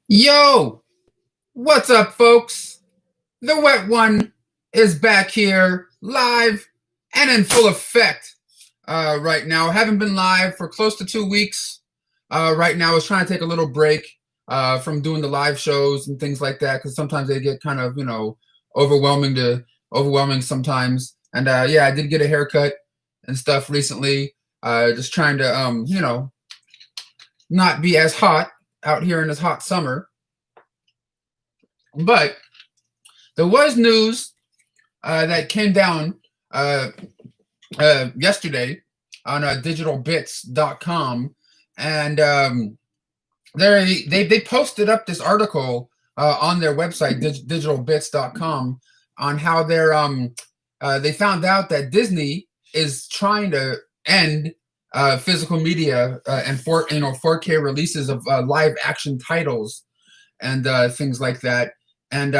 Yo, what's up, folks? The wet one is back here, live and in full effect right now. Haven't been live for close to 2 weeks. Right now, I was trying to take a little break from doing the live shows and things like that because sometimes they get kind of, overwhelming sometimes. And yeah, I did get a haircut and stuff recently. Just trying to, not be as hot out here in this hot summer. But there was news that came down yesterday on digitalbits.com, and they posted up this article on their website digitalbits.com on how they found out that Disney is trying to end physical media and 4K releases of live action titles and things like that. And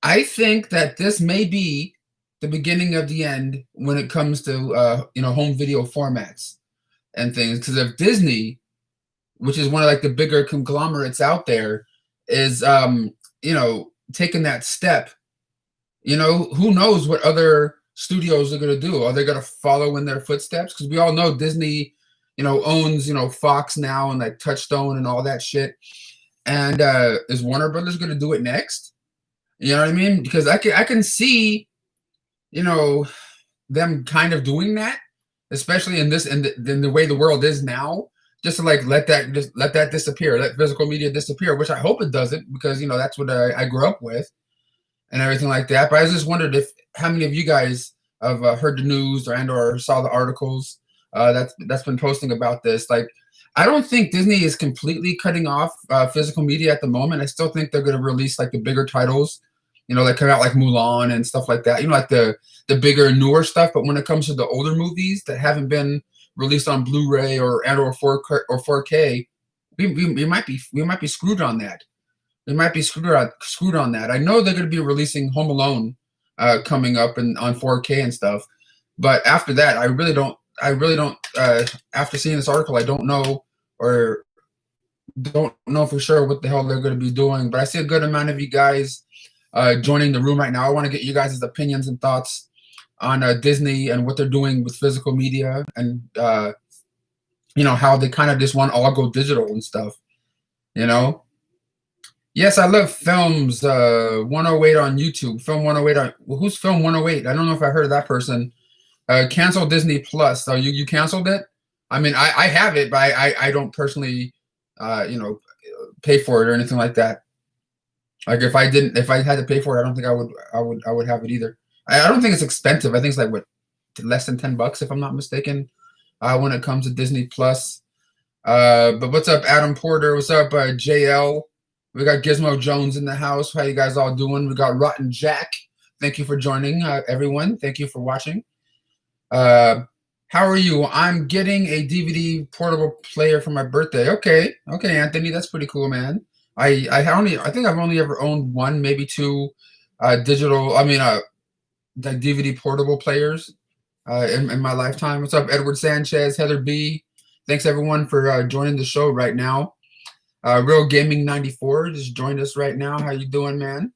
I think that this may be the beginning of the end when it comes to home video formats and things. Because if Disney, which is one of like the bigger conglomerates out there, is taking that step, who knows what other studios are going to do? Are they going to follow in their footsteps? Because we all know Disney, owns Fox now and like Touchstone and all that shit. And is Warner Brothers going to do it next? You know what I mean? Because I can see, them kind of doing that, especially in the way the world is now. Just to like let that disappear, let physical media disappear, which I hope it doesn't, because that's what I grew up with and everything like that. But I just wondered how many of you guys have heard the news or saw the articles that's been posting about this. Like, I don't think Disney is completely cutting off physical media at the moment. I still think they're going to release like the bigger titles, that come out like Mulan and stuff like that. Like the bigger, newer stuff. But when it comes to the older movies that haven't been released on Blu-ray or 4K, we might be screwed on that. We might be screwed on that. I know they're going to be releasing Home Alone coming up and on 4K and stuff. But after that, I really don't. After seeing this article, I don't know for sure what the hell they're going to be doing. But I see a good amount of you guys joining the room right now. I want to get you guys' opinions and thoughts on Disney and what they're doing with physical media, and how they kind of just want all go digital and stuff. Yes, I love films. 108 on YouTube. Film 108 who's Film 108? I don't know if I heard of that person. Cancel Disney Plus. So you canceled it? I mean, I have it, but I don't personally, pay for it or anything like that. Like if I had to pay for it, I don't think I would have it either. I don't think it's expensive. I think it's like less than $10 if I'm not mistaken, when it comes to Disney Plus. But what's up, Adam Porter? What's up, JL? We got Gizmo Jones in the house. How you guys all doing? We got Rotten Jack. Thank you for joining, everyone. Thank you for watching. How are you? I'm getting a DVD portable player for my birthday. Okay, Anthony, that's pretty cool, man. I think I've only ever owned one, maybe two, digital. The DVD portable players, in my lifetime. What's up, Edward Sanchez, Heather B? Thanks everyone for joining the show right now. Real Gaming 94 just joined us right now. How you doing, man?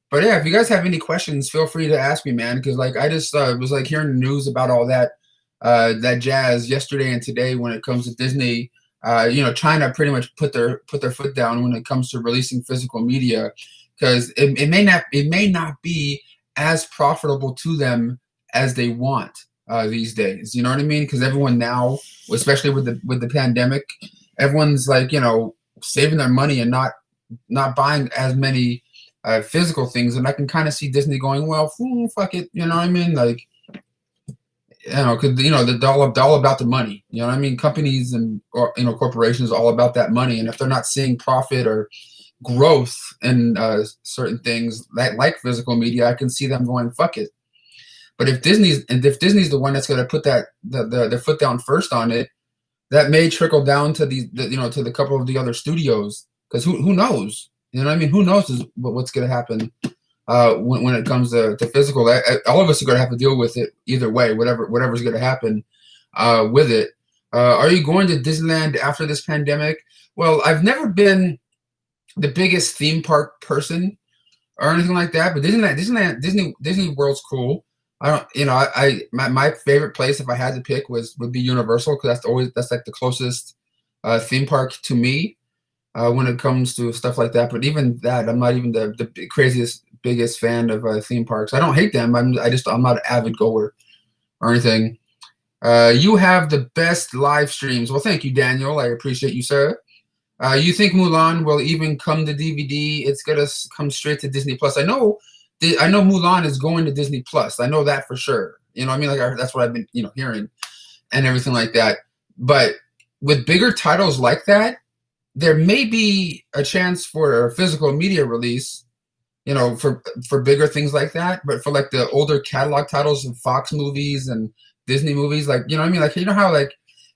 But yeah, if you guys have any questions, feel free to ask me, man. Because like I just was like hearing the news about all that jazz yesterday and today when it comes to Disney, trying to pretty much put their foot down when it comes to releasing physical media, because it may not be as profitable to them as they want these days. You know what I mean? Because everyone now, especially with the pandemic, everyone's like saving their money and not buying as many physical things. And I can kind of see Disney going, well, fuck it. You know what I mean? Like, because they're all about the money. You know what I mean? Companies and corporations are all about that money. And if they're not seeing profit or growth in certain things like physical media, I can see them going, fuck it. But if Disney's the one that's going to put the foot down first on it, that may trickle down to to the couple of the other studios, because who knows? You know what I mean? Who knows what's going to happen when it comes to physical. All of us are going to have to deal with it either way, whatever's going to happen with it. Are you going to Disneyland after this pandemic? Well, I've never been the biggest theme park person or anything like that, but Disney World's cool. I don't, you know, my favorite place if I had to pick would be Universal because that's like the closest theme park to me when it comes to stuff like that. But even that, I'm not even the craziest biggest fan of theme parks. I don't hate them. I'm not an avid goer or anything. You have the best live streams. Well, thank you, Daniel. I appreciate you, sir. You think Mulan will even come to DVD? It's gonna come straight to Disney Plus. I know Mulan is going to Disney Plus. I know that for sure. You know, I mean, that's what I've been, hearing and everything like that. But with bigger titles like that, there may be a chance for a physical media release. For bigger things like that. But for like the older catalog titles of Fox movies and Disney movies, like what I mean, like how like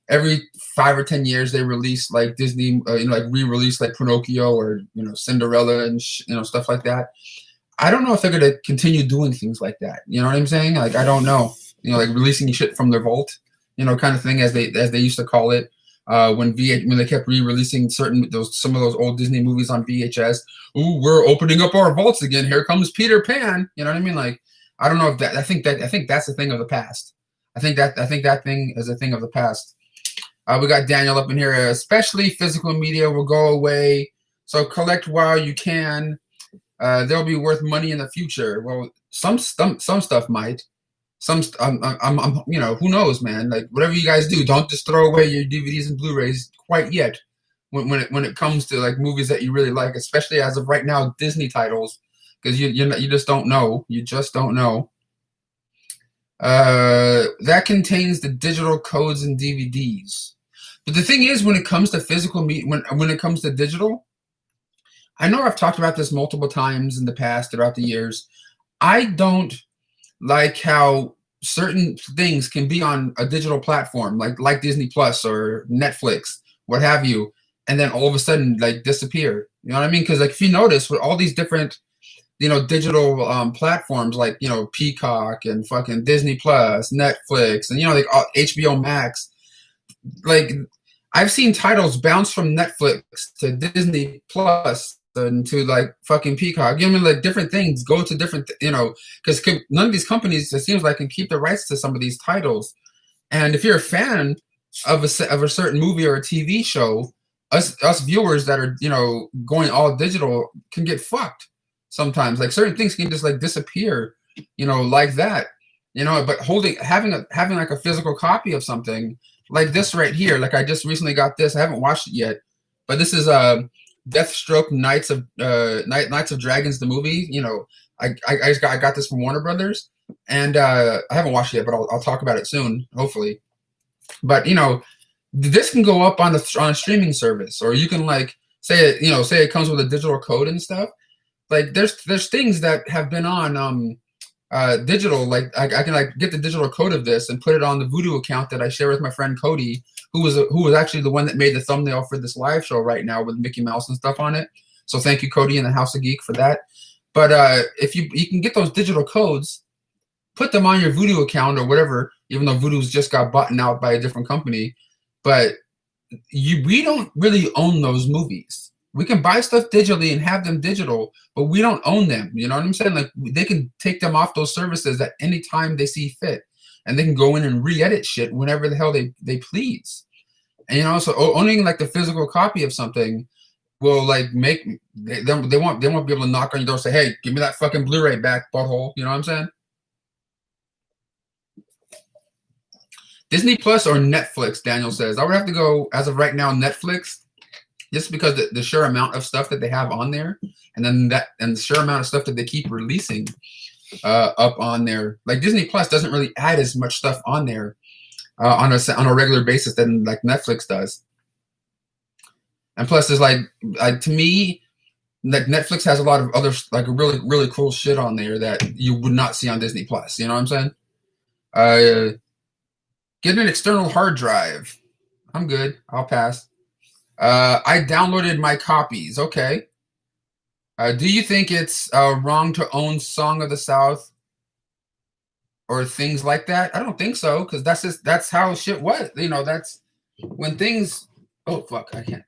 every 5 or 10 years they release like Disney, like re-release like Pinocchio or Cinderella and stuff like that. I don't know if they're gonna continue doing things like that. You know what I'm saying? Like I don't know. Like releasing shit from their vault, kind of thing as they used to call it. When they kept re-releasing some of those old Disney movies on VHS. Ooh, we're opening up our vaults again. Here comes Peter Pan. You know what I mean? Like I don't know if that. I think that's a thing of the past. I think that thing is a thing of the past. We got Daniel up in here. Especially physical media will go away. So collect while you can. They'll be worth money in the future. Well, some stuff might. I'm who knows, man. Like whatever you guys do, don't just throw away your DVDs and Blu-rays quite yet. When it comes to like movies that you really like, especially as of right now, Disney titles, because you just don't know. You just don't know. That contains the digital codes and DVDs. But the thing is, when it comes to physical when it comes to digital, I know I've talked about this multiple times in the past throughout the years. I don't like how certain things can be on a digital platform like Disney Plus or Netflix, what have you, and then all of a sudden like disappear. You know what I mean? Because like if you notice with all these different digital platforms like Peacock and fucking Disney Plus, Netflix, and like HBO Max, like I've seen titles bounce from Netflix to Disney Plus and to like fucking Peacock. You know what I mean? Like different things go to different, because none of these companies, it seems like, can keep the rights to some of these titles. And if you're a fan of a certain movie or a TV show, us viewers that are going all digital can get fucked sometimes. Like certain things can just like disappear, like that. But having like a physical copy of something like this right here, like I just recently got this. I haven't watched it yet, but this is Deathstroke Knights of Dragons, the movie. I got this from Warner Brothers, and I haven't watched it yet, but I'll talk about it soon, hopefully. But this can go up on a streaming service, or you can like say it comes with a digital code and stuff. Like there's things that have been on digital, like I can like get the digital code of this and put it on the Voodoo account that I share with my friend Cody, who was actually the one that made the thumbnail for this live show right now with Mickey Mouse and stuff on it. So thank you, Cody, and the House of Geek for that. But if you can get those digital codes, put them on your Voodoo account or whatever, even though Voodoo's just got bought out by a different company. But we don't really own those movies. We can buy stuff digitally and have them digital, but we don't own them. You know what I'm saying? Like they can take them off those services at any time they see fit, and they can go in and re-edit shit whenever the hell they please. And so owning like the physical copy of something will like make they won't be able to knock on your door and say, "Hey, give me that fucking Blu-ray back, butthole." You know what I'm saying? Disney Plus or Netflix? Daniel says I would have to go as of right now Netflix. Just because the sheer amount of stuff that they have on there, and then the sheer amount of stuff that they keep releasing up on there. Like Disney Plus doesn't really add as much stuff on there on a regular basis than like Netflix does. And plus, there's like to me, like Netflix has a lot of other like really really cool shit on there that you would not see on Disney Plus. You know what I'm saying? Get an external hard drive. I'm good. I'll pass. I downloaded my copies. Okay. Do you think it's wrong to own Song of the South or things like that? I don't think so, because that's how shit was. when things, oh fuck, I can't.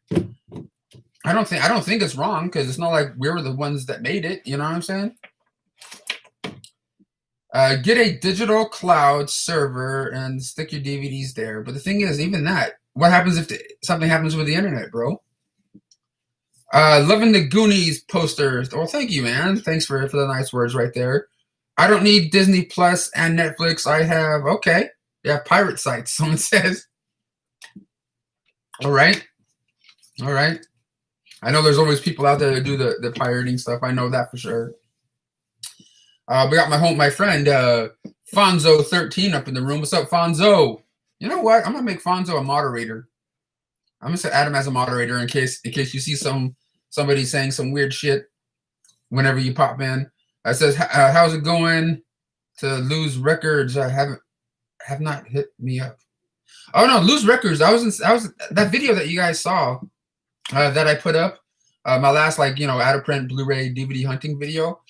I don't think it's wrong because it's not like we were the ones that made it. You know what I'm saying? Get a digital cloud server and stick your DVDs there. But the thing is, even that, what happens if something happens with the internet, bro? Loving the Goonies posters. Well, thank you, man. Thanks for the nice words right there. I don't need Disney Plus and Netflix. I have, okay. You have pirate sites, someone says. All right. All right. I know there's always people out there that do the pirating stuff. I know that for sure. We got my friend Fonzo13 up in the room. What's up, Fonzo? You know what? I'm gonna make Fonzo a moderator. I'm gonna add him as a moderator in case you see somebody saying some weird shit whenever you pop in. It says, "How's it going to lose records? I have not hit me up." Oh no, lose records. I was that video that you guys saw that I put up. My last out of print Blu-ray DVD hunting video.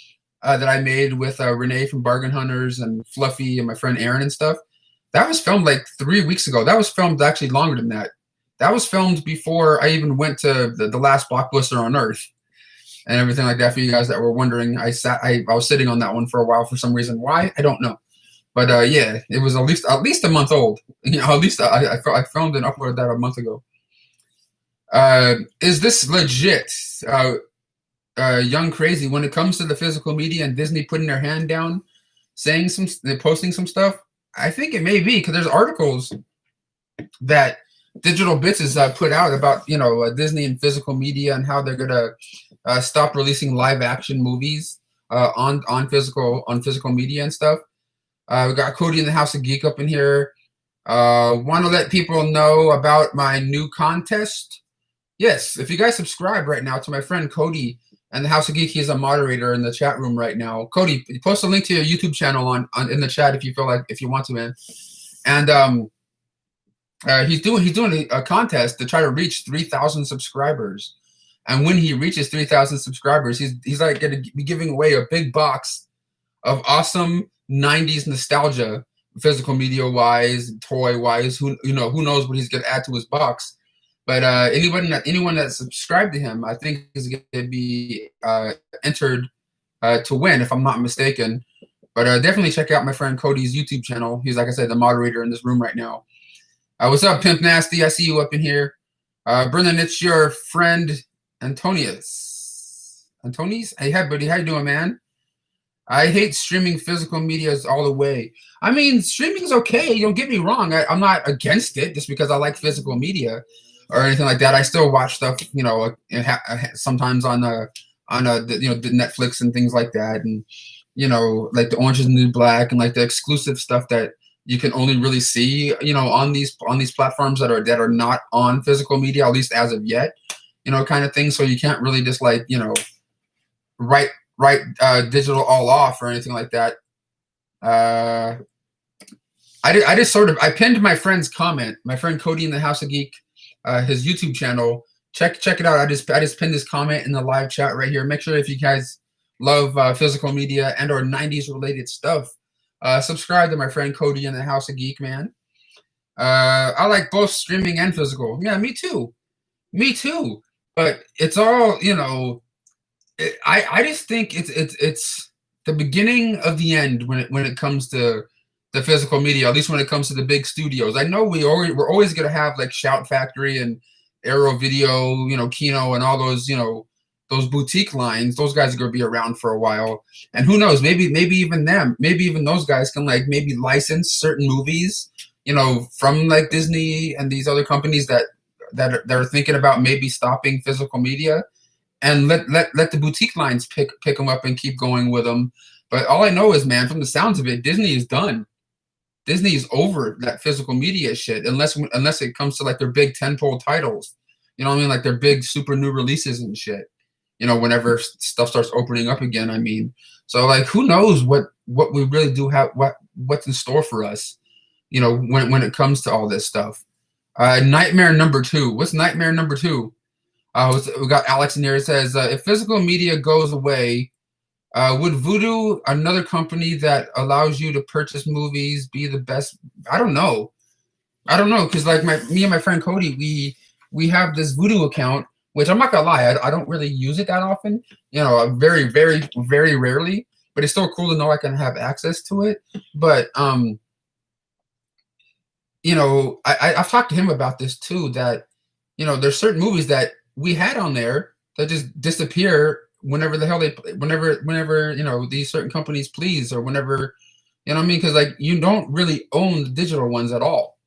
That I made with Renee from Bargain Hunters and Fluffy and my friend Aaron and stuff. That was filmed like 3 weeks ago. That was filmed actually longer than that. That was filmed before I even went to the last Blockbuster on Earth and everything like that. For you guys that were wondering, I was sitting on that one for a while for some reason. Why? I don't know. But yeah, it was at least a month old. You know, at least I filmed and uploaded that a month ago. Is this legit? Young Crazy, when it comes to the physical media and Disney putting their hand down, posting some stuff, I think it may be because there's articles that Digital Bits has put out about Disney and physical media and how they're gonna stop releasing live action movies on physical media and stuff. We got Cody in the House of Geek up in here. Want to let people know about my new contest. Yes, if you guys subscribe right now to my friend Cody and the House of Geek, he's a moderator in the chat room right now. Cody, post a link to your YouTube channel in the chat if you want to, man. And he's doing a contest to try to reach 3,000 subscribers. And when he reaches 3,000 subscribers, he's like going to be giving away a big box of awesome 90s nostalgia, physical media wise, toy wise. Who knows what he's going to add to his box. But anyone that subscribed to him, I think is going to be entered to win, if I'm not mistaken. But definitely check out my friend Cody's YouTube channel. He's, like I said, the moderator in this room right now. What's up, Pimp Nasty? I see you up in here. Brendan, it's your friend Antonius. Hey, buddy, how you doing, man? I hate streaming physical medias all the way. I mean, streaming's okay. Don't get me wrong. I'm not against it just because I like physical media or anything like that. I still watch stuff, sometimes on the Netflix and things like that, and like the Orange Is the New Black and like the exclusive stuff that you can only really see, on these platforms that are not on physical media, at least as of yet, kind of thing. So you can't really just write digital all off or anything like that. I pinned my friend's comment, my friend Cody in the House of Geek. His YouTube channel. Check it out. I just pinned his comment in the live chat right here. Make sure if you guys love physical media and or 90s related stuff, subscribe to my friend Cody in the House of Geek, man. I like both streaming and physical. Yeah, me too. But it's all I just think it's the beginning of the end when it comes to the physical media, at least when it comes to the big studios. I know we're always going to have like Shout Factory and Arrow Video, Kino and all those, those boutique lines. Those guys are going to be around for a while. And who knows, maybe even those guys can maybe license certain movies, from like Disney and these other companies that are thinking about maybe stopping physical media, and let the boutique lines pick them up and keep going with them. But all I know is, man, from the sounds of it, Disney is done. Disney is over that physical media shit, unless it comes to like their big tentpole titles, like their big super new releases and shit. Whenever stuff starts opening up again. I mean, so like, who knows what we really do have, what's in store for us, when it comes to all this stuff. Nightmare number 2. What's nightmare number 2? We got Alex in here. It says, if physical media goes away, would Vudu, another company that allows you to purchase movies, be the best? I don't know. I don't know, because like me and my friend Cody, we have this Voodoo account, which I'm not gonna lie, I don't really use it that often. Very, very, very rarely. But it's still cool to know I can have access to it. But I've talked to him about this too. That there's certain movies that we had on there that just disappear whenever the hell whenever these certain companies please, or whenever what I mean, because like you don't really own the digital ones at all.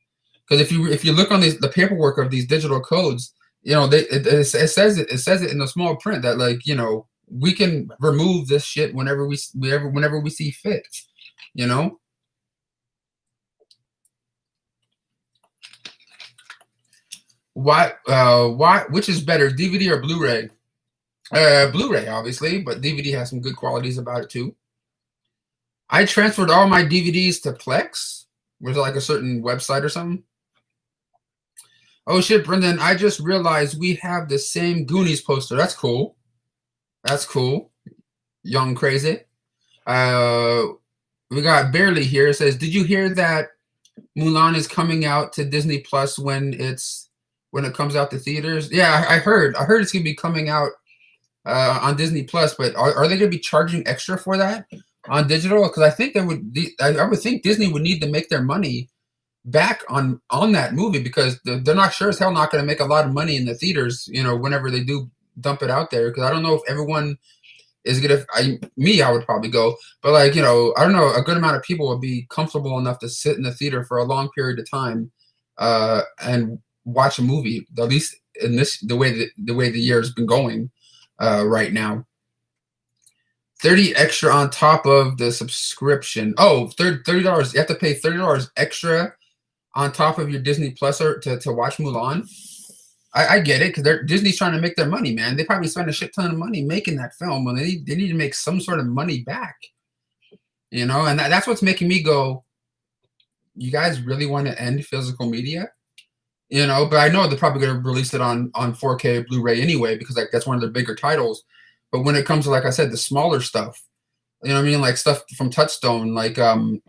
Because if you look on the paperwork of these digital codes, it says it in the small print that like we can remove this shit whenever we see fit. You know. Why? Which is better, DVD or Blu-ray? Blu-ray, obviously, but DVD has some good qualities about it too. I transferred all my DVDs to Plex. Was it like a certain website or something? Oh shit, Brendan! I just realized we have the same Goonies poster. That's cool. That's cool. Young crazy. We got Barely here. It says, "Did you hear that Mulan is coming out to Disney Plus when it comes out to theaters?" Yeah, I heard. I heard it's gonna be coming out on Disney Plus, but are they gonna be charging extra for that on digital? Because I think I would think Disney would need to make their money back on that movie, because they're not sure as hell not going to make a lot of money in the theaters. Whenever they do dump it out there, because I don't know if everyone is gonna. I would probably go, but like I don't know, a good amount of people would be comfortable enough to sit in the theater for a long period of time and watch a movie. At least in the way the year has been going right now. 30 extra on top of the subscription. Oh, $30. You have to pay $30 extra on top of your Disney Plus to watch Mulan. I get it, because Disney's trying to make their money, man. They probably spend a shit ton of money making that film, and they need to make some sort of money back. And that's what's making me go, you guys really want to end physical media? But I know they're probably going to release it on 4K Blu-ray anyway, because like that's one of their bigger titles. But when it comes to, like I said, the smaller stuff, what I mean, like stuff from Touchstone, like Phenomenon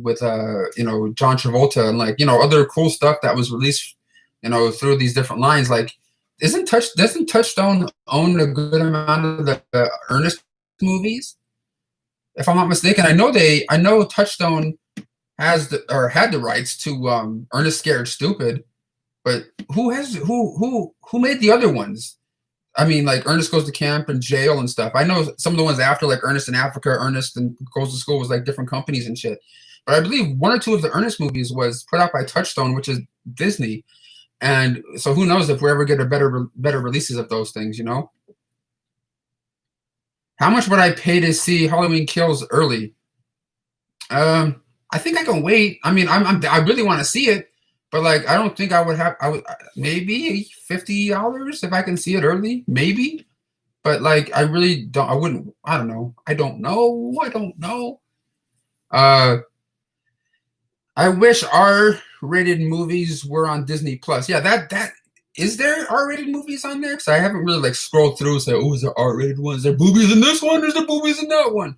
with John Travolta, and like other cool stuff that was released through these different lines. Like, doesn't Touchstone own a good amount of the Ernest movies? If I'm not mistaken, I know Touchstone had the rights to Ernest Scared Stupid, but who made the other ones? I mean, like Ernest Goes to Camp and Jail and stuff. I know some of the ones after, like Ernest in Africa, Ernest and Goes to School, was like different companies and shit. But I believe one or two of the Ernest movies was put out by Touchstone, which is Disney. And so who knows if we ever get a better releases of those things, How much would I pay to see Halloween Kills early? I think I can wait. I mean, I really want to see it. But like, I don't think I would maybe $50 if I can see it early, maybe. But like, I really don't. I wouldn't. I don't know. I don't know. I wish R-rated movies were on Disney Plus. Yeah, that is there R-rated movies on there? Because I haven't really like scrolled through and say, oh, is there R-rated ones? Is there boobies in this one? Is there boobies in that one?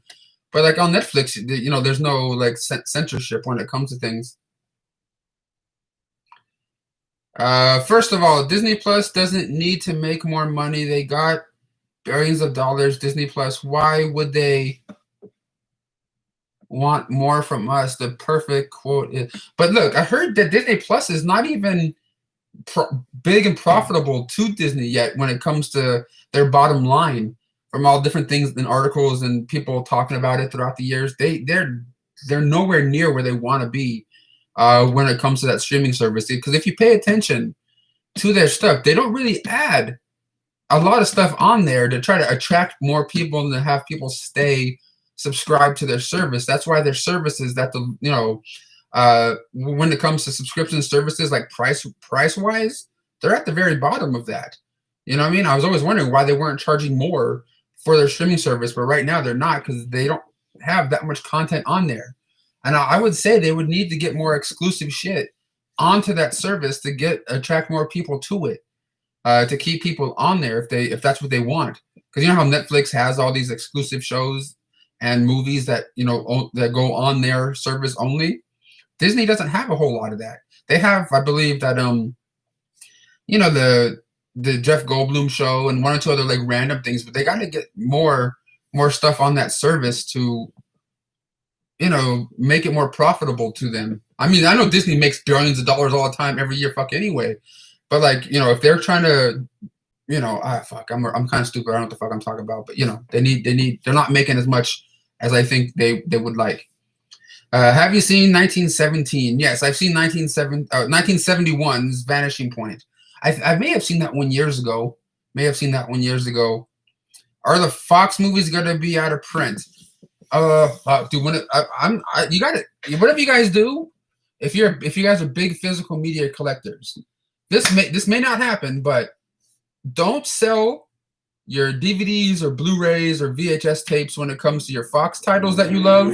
But like on Netflix, there's no like censorship when it comes to things. First of all, Disney Plus doesn't need to make more money. They got billions of dollars. Disney Plus, why would they want more from us? The perfect quote is, but look, I heard that Disney Plus is not even big and profitable to Disney yet when it comes to their bottom line. From all different things and articles and people talking about it throughout the years, they're nowhere near where they want to be. When it comes to that streaming service, because if you pay attention to their stuff, they don't really add a lot of stuff on there to try to attract more people and to have people stay subscribed to their service. That's why their services that when it comes to subscription services, like price wise, they're at the very bottom of that. You know what I mean? I was always wondering why they weren't charging more for their streaming service, but right now they're not, because they don't have that much content on there. And I would say they would need to get more exclusive shit onto that service to attract more people to it, to keep people on there if that's what they want. Because you know how Netflix has all these exclusive shows and movies that that go on their service only. Disney doesn't have a whole lot of that. They have, I believe, that you know, the Jeff Goldblum show and one or two other like random things, but they got to get more stuff on that service to, you know, make it more profitable to them. I mean, I know Disney makes billions of dollars all the time every year, fuck anyway. But like, you know, if they're trying to, you know, fuck, I'm kind of stupid. I don't know what the fuck I'm talking about, but you know, they're not making as much as I think they would like. Have you seen 1917? Yes, I've seen 1971's Vanishing Point. I may have seen that one years ago. Are the Fox movies gonna be out of print? Dude, you got it. Whatever you guys do, if you guys are big physical media collectors, this may not happen, but don't sell your DVDs or Blu-rays or VHS tapes when it comes to your Fox titles that you love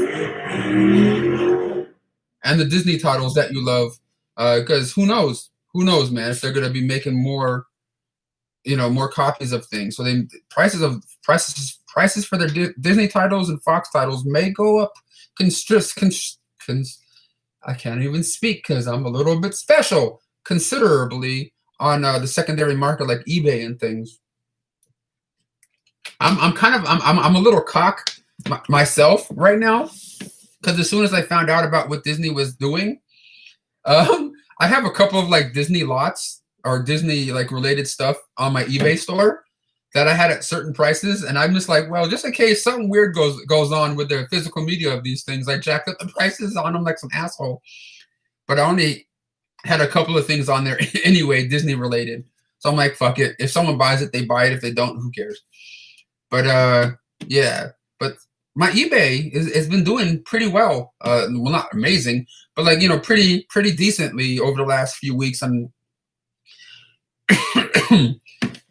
and the Disney titles that you love, because who knows, man, if they're gonna be making more, you know, more copies of things. So then prices for their Disney titles and Fox titles may go up. I can't even speak because I'm a little bit special. Considerably on the secondary market like eBay and things. I'm a little cock myself right now because as soon as I found out about what Disney was doing, I have a couple of like Disney lots or Disney like related stuff on my eBay store that I had at certain prices, and I'm just like, well, just in case something weird goes on with the physical media of these things, I jacked up the prices on them like some asshole. But I only had a couple of things on there anyway, Disney related. So I'm like, fuck it. If someone buys it, they buy it. If they don't, who cares? But yeah. But my eBay has been doing pretty well. Well, not amazing, but like, you know, pretty decently over the last few weeks. And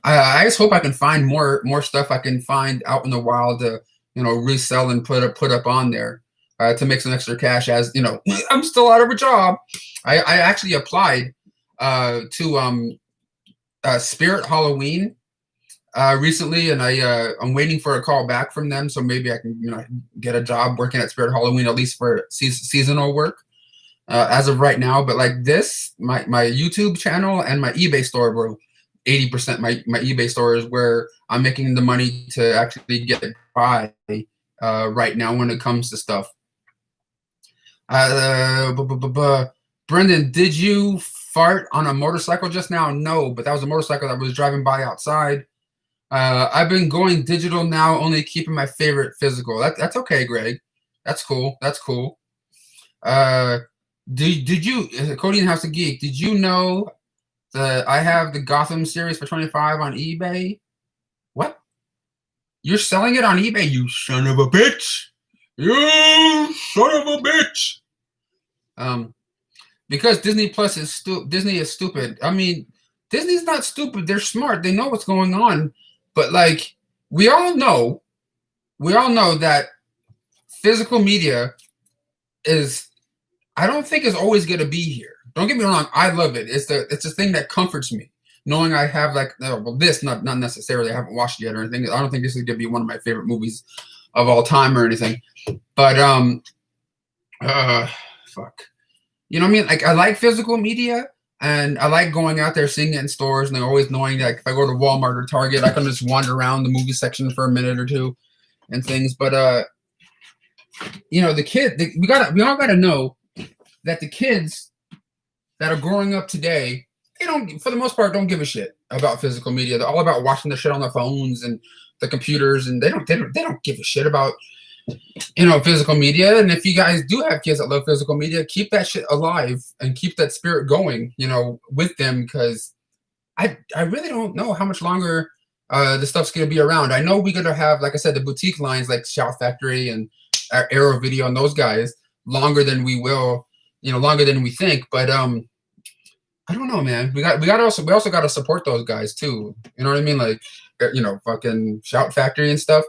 I just hope I can find more stuff I can find out in the wild to, you know, resell and put up on there to make some extra cash. As you know, I'm still out of a job. I actually applied to Spirit Halloween recently, and I'm waiting for a call back from them, so maybe I can, you know, get a job working at Spirit Halloween, at least for seasonal work as of right now. But like this, my YouTube channel and my eBay store, bro, 80% my eBay store is where I'm making the money to actually get by right now when it comes to stuff. Brendan, did you fart on a motorcycle just now? No, but that was a motorcycle that was driving by outside. I've been going digital now, only keeping my favorite physical. That's okay, Greg. That's cool. Did you, Cody and House of Geek, did you know that I have the Gotham series for $25 on eBay? What? You're selling it on eBay, you son of a bitch! You son of a bitch! Because Disney Plus is Disney is stupid. I mean, Disney's not stupid. They're smart. They know what's going on. But like, we all know that physical media is, I don't think, is always going to be here. Don't get me wrong. I love it. It's a thing that comforts me, knowing I have like, this, not necessarily. I haven't watched it yet or anything. I don't think this is going to be one of my favorite movies of all time or anything. But fuck. You know what I mean? Like, I like physical media, and I like going out there, seeing it in stores, and always knowing that if I go to Walmart or Target, I can just wander around the movie section for a minute or two and things. But you know, we all gotta know that the kids that are growing up today, they don't, for the most part, don't give a shit about physical media. They're all about watching the shit on their phones and the computers, and they don't give a shit about, you know, physical media. And if you guys do have kids that love physical media, keep that shit alive and keep that spirit going, you know, with them, because I really don't know how much longer the stuff's gonna be around. I know we're gonna have, like I said, the boutique lines like Shout Factory and Arrow Video and those guys longer than we will, you know, longer than we think. But I don't know, man. We also got to support those guys too. You know what I mean? Like, you know, fucking Shout Factory and stuff,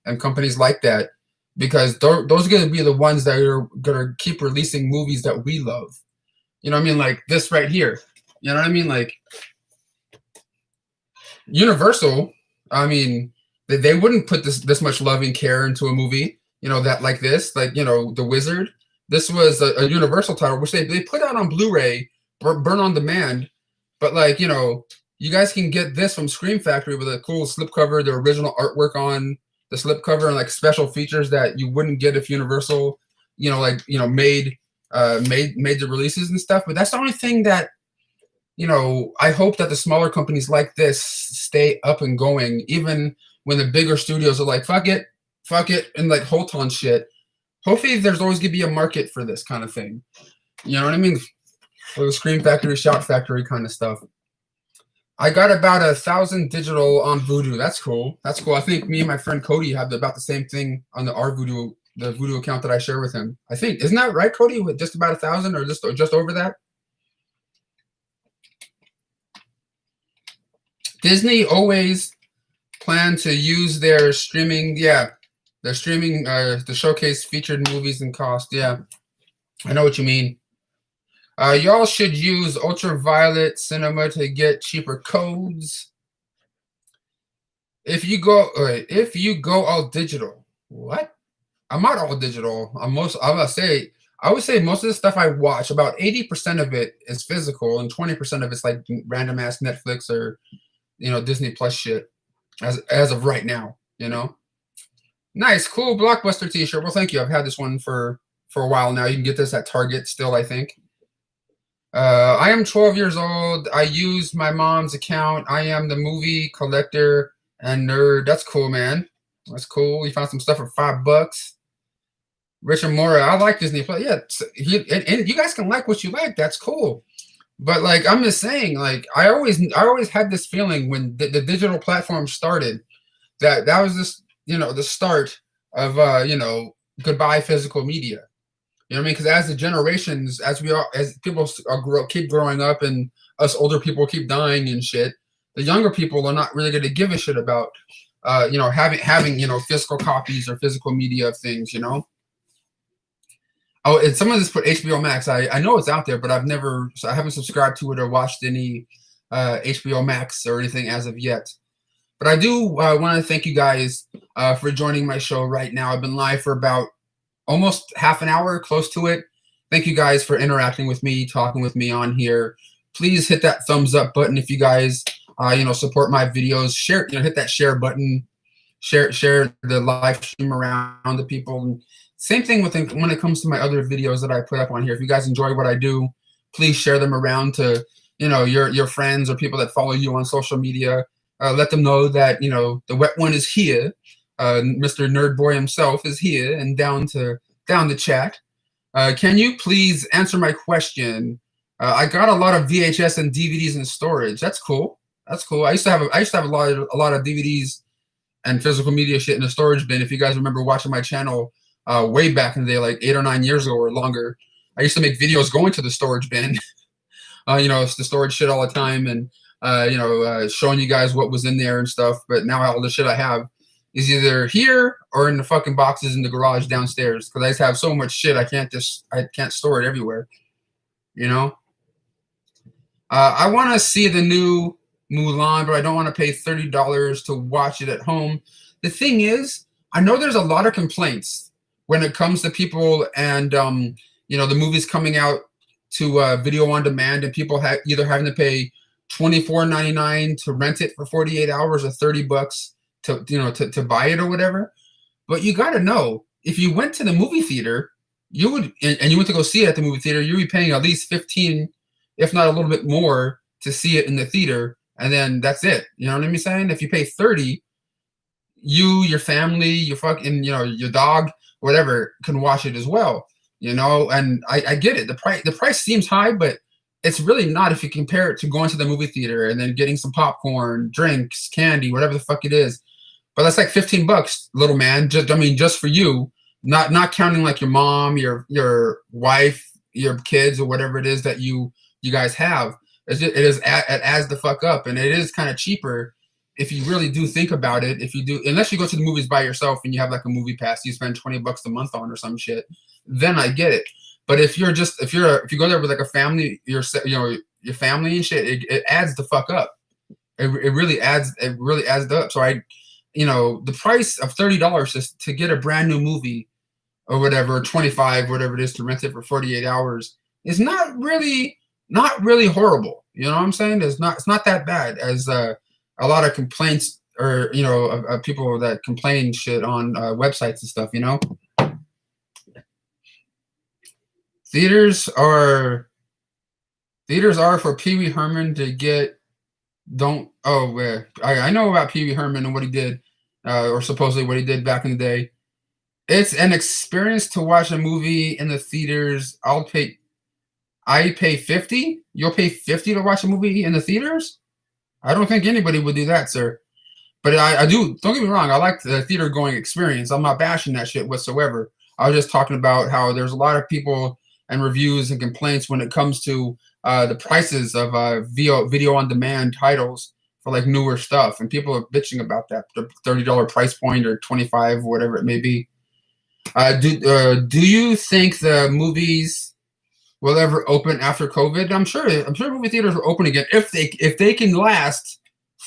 and companies like that. Because those are going to be the ones that are going to keep releasing movies that we love. You know what I mean? Like this right here. You know what I mean? Like Universal, I mean, they wouldn't put this much love and care into a movie, you know, that like this, like, you know, The Wizard. This was a Universal title, which they put out on Blu-ray, burn on demand. But like, you guys can get this from Scream Factory with a cool slipcover, the original artwork on the slipcover, and like special features that you wouldn't get if Universal, made the releases and stuff. But that's the only thing that, I hope that the smaller companies like this stay up and going, even when the bigger studios are like, fuck it, and like hold on shit. Hopefully there's always gonna be a market for this kind of thing. You know what I mean? For the Scream Factory, Shout Factory kind of stuff. I got about 1,000 digital on Vudu. That's cool. I think me and my friend Cody have about the same thing on the Vudu account that I share with him. I think, isn't that right, Cody? With just about 1,000 or just over that? Disney always plan to use their streaming, to showcase featured movies and cost. Yeah, I know what you mean. Y'all should use Ultraviolet Cinema to get cheaper codes. If you go all digital, what? I'm not all digital. I would say most of the stuff I watch, about 80% of it is physical, and 20% of it's like random ass Netflix or Disney Plus shit. As of right now, Nice, cool Blockbuster T-shirt. Well, thank you. I've had this one for a while now. You can get this at Target still, I think. I am 12 years old. I use my mom's account. I am the movie collector and nerd. That's cool, man. That's cool. You found some stuff for $5. Richard Mora, I like Disney Plus. Yeah, and you guys can like what you like. That's cool. But like I'm just saying, like I always had this feeling when the digital platform started that was this the start of goodbye physical media. You know what I mean? Because as the generations, as people keep growing up and us older people keep dying and shit, the younger people are not really going to give a shit about having physical copies or physical media of things. Oh, and someone just put HBO Max. I know it's out there, but I haven't subscribed to it or watched any HBO Max or anything as of yet. But I do want to thank you guys for joining my show right now. I've been live for about almost half an hour, close to it. Thank you guys for interacting with me, talking with me on here. Please hit that thumbs up button if you guys support my videos. Share, hit that share button. Share the live stream around to people. And same thing when it comes to my other videos that I put up on here. If you guys enjoy what I do, please share them around to your friends or people that follow you on social media. Let them know that the wet one is here. Mr. Nerd Boy himself is here and down to chat. Can you please answer my question? I got a lot of VHS and DVDs in storage. That's cool. I used to have a lot of DVDs and physical media shit in the storage bin. If you guys remember watching my channel way back in the day, like 8 or 9 years ago or longer, I used to make videos going to the storage bin. It's the storage shit all the time, and showing you guys what was in there and stuff. But now all the shit I have is either here or in the fucking boxes in the garage downstairs, because I just have so much shit I can't store it everywhere. I want to see the new Mulan, but I don't want to pay $30 to watch it at home. The thing is, I know there's a lot of complaints when it comes to people and the movies coming out to video on demand, and people either having to pay $24.99 to rent it for 48 hours or $30 to buy it or whatever. But you got to know, if you went to the movie theater, you would, and you went to go see it at the movie theater, you'd be paying at least $15, if not a little bit more, to see it in the theater, and then that's it. You know what I'm saying? If you pay $30, you, your family, your fucking, your dog, whatever, can watch it as well. And I get it. The price seems high, but it's really not if you compare it to going to the movie theater and then getting some popcorn, drinks, candy, whatever the fuck it is. But that's like $15, little man. Just for you, not counting like your mom, your wife, your kids, or whatever it is that you guys have. It adds the fuck up, and it is kind of cheaper if you really do think about it. If you do, unless you go to the movies by yourself and you have like a movie pass you spend $20 a month on or some shit, then I get it. But if you go there with like a family, your family and shit, it adds the fuck up. It really adds up. So the price of $30 to get a brand new movie or whatever, 25, whatever it is, to rent it for 48 hours is not really horrible. You know what I'm saying? It's not that bad as a lot of complaints, or people that complain shit on websites and stuff. Theaters are for Pee Wee Herman to get. I know about Pee Wee Herman and what he did, or supposedly what he did back in the day. It's an experience to watch a movie in the theaters. I pay 50. You'll pay 50 to watch a movie in the theaters? I don't think anybody would do that, sir. But I do. Don't get me wrong. I like the theater going experience. I'm not bashing that shit whatsoever. I was just talking about how there's a lot of people and reviews and complaints when it comes to the prices of video on demand titles for like newer stuff, and people are bitching about that, the $30 price point or 25, whatever it may be. Do you think the movies will ever open after COVID? I'm sure movie theaters will open again if they can last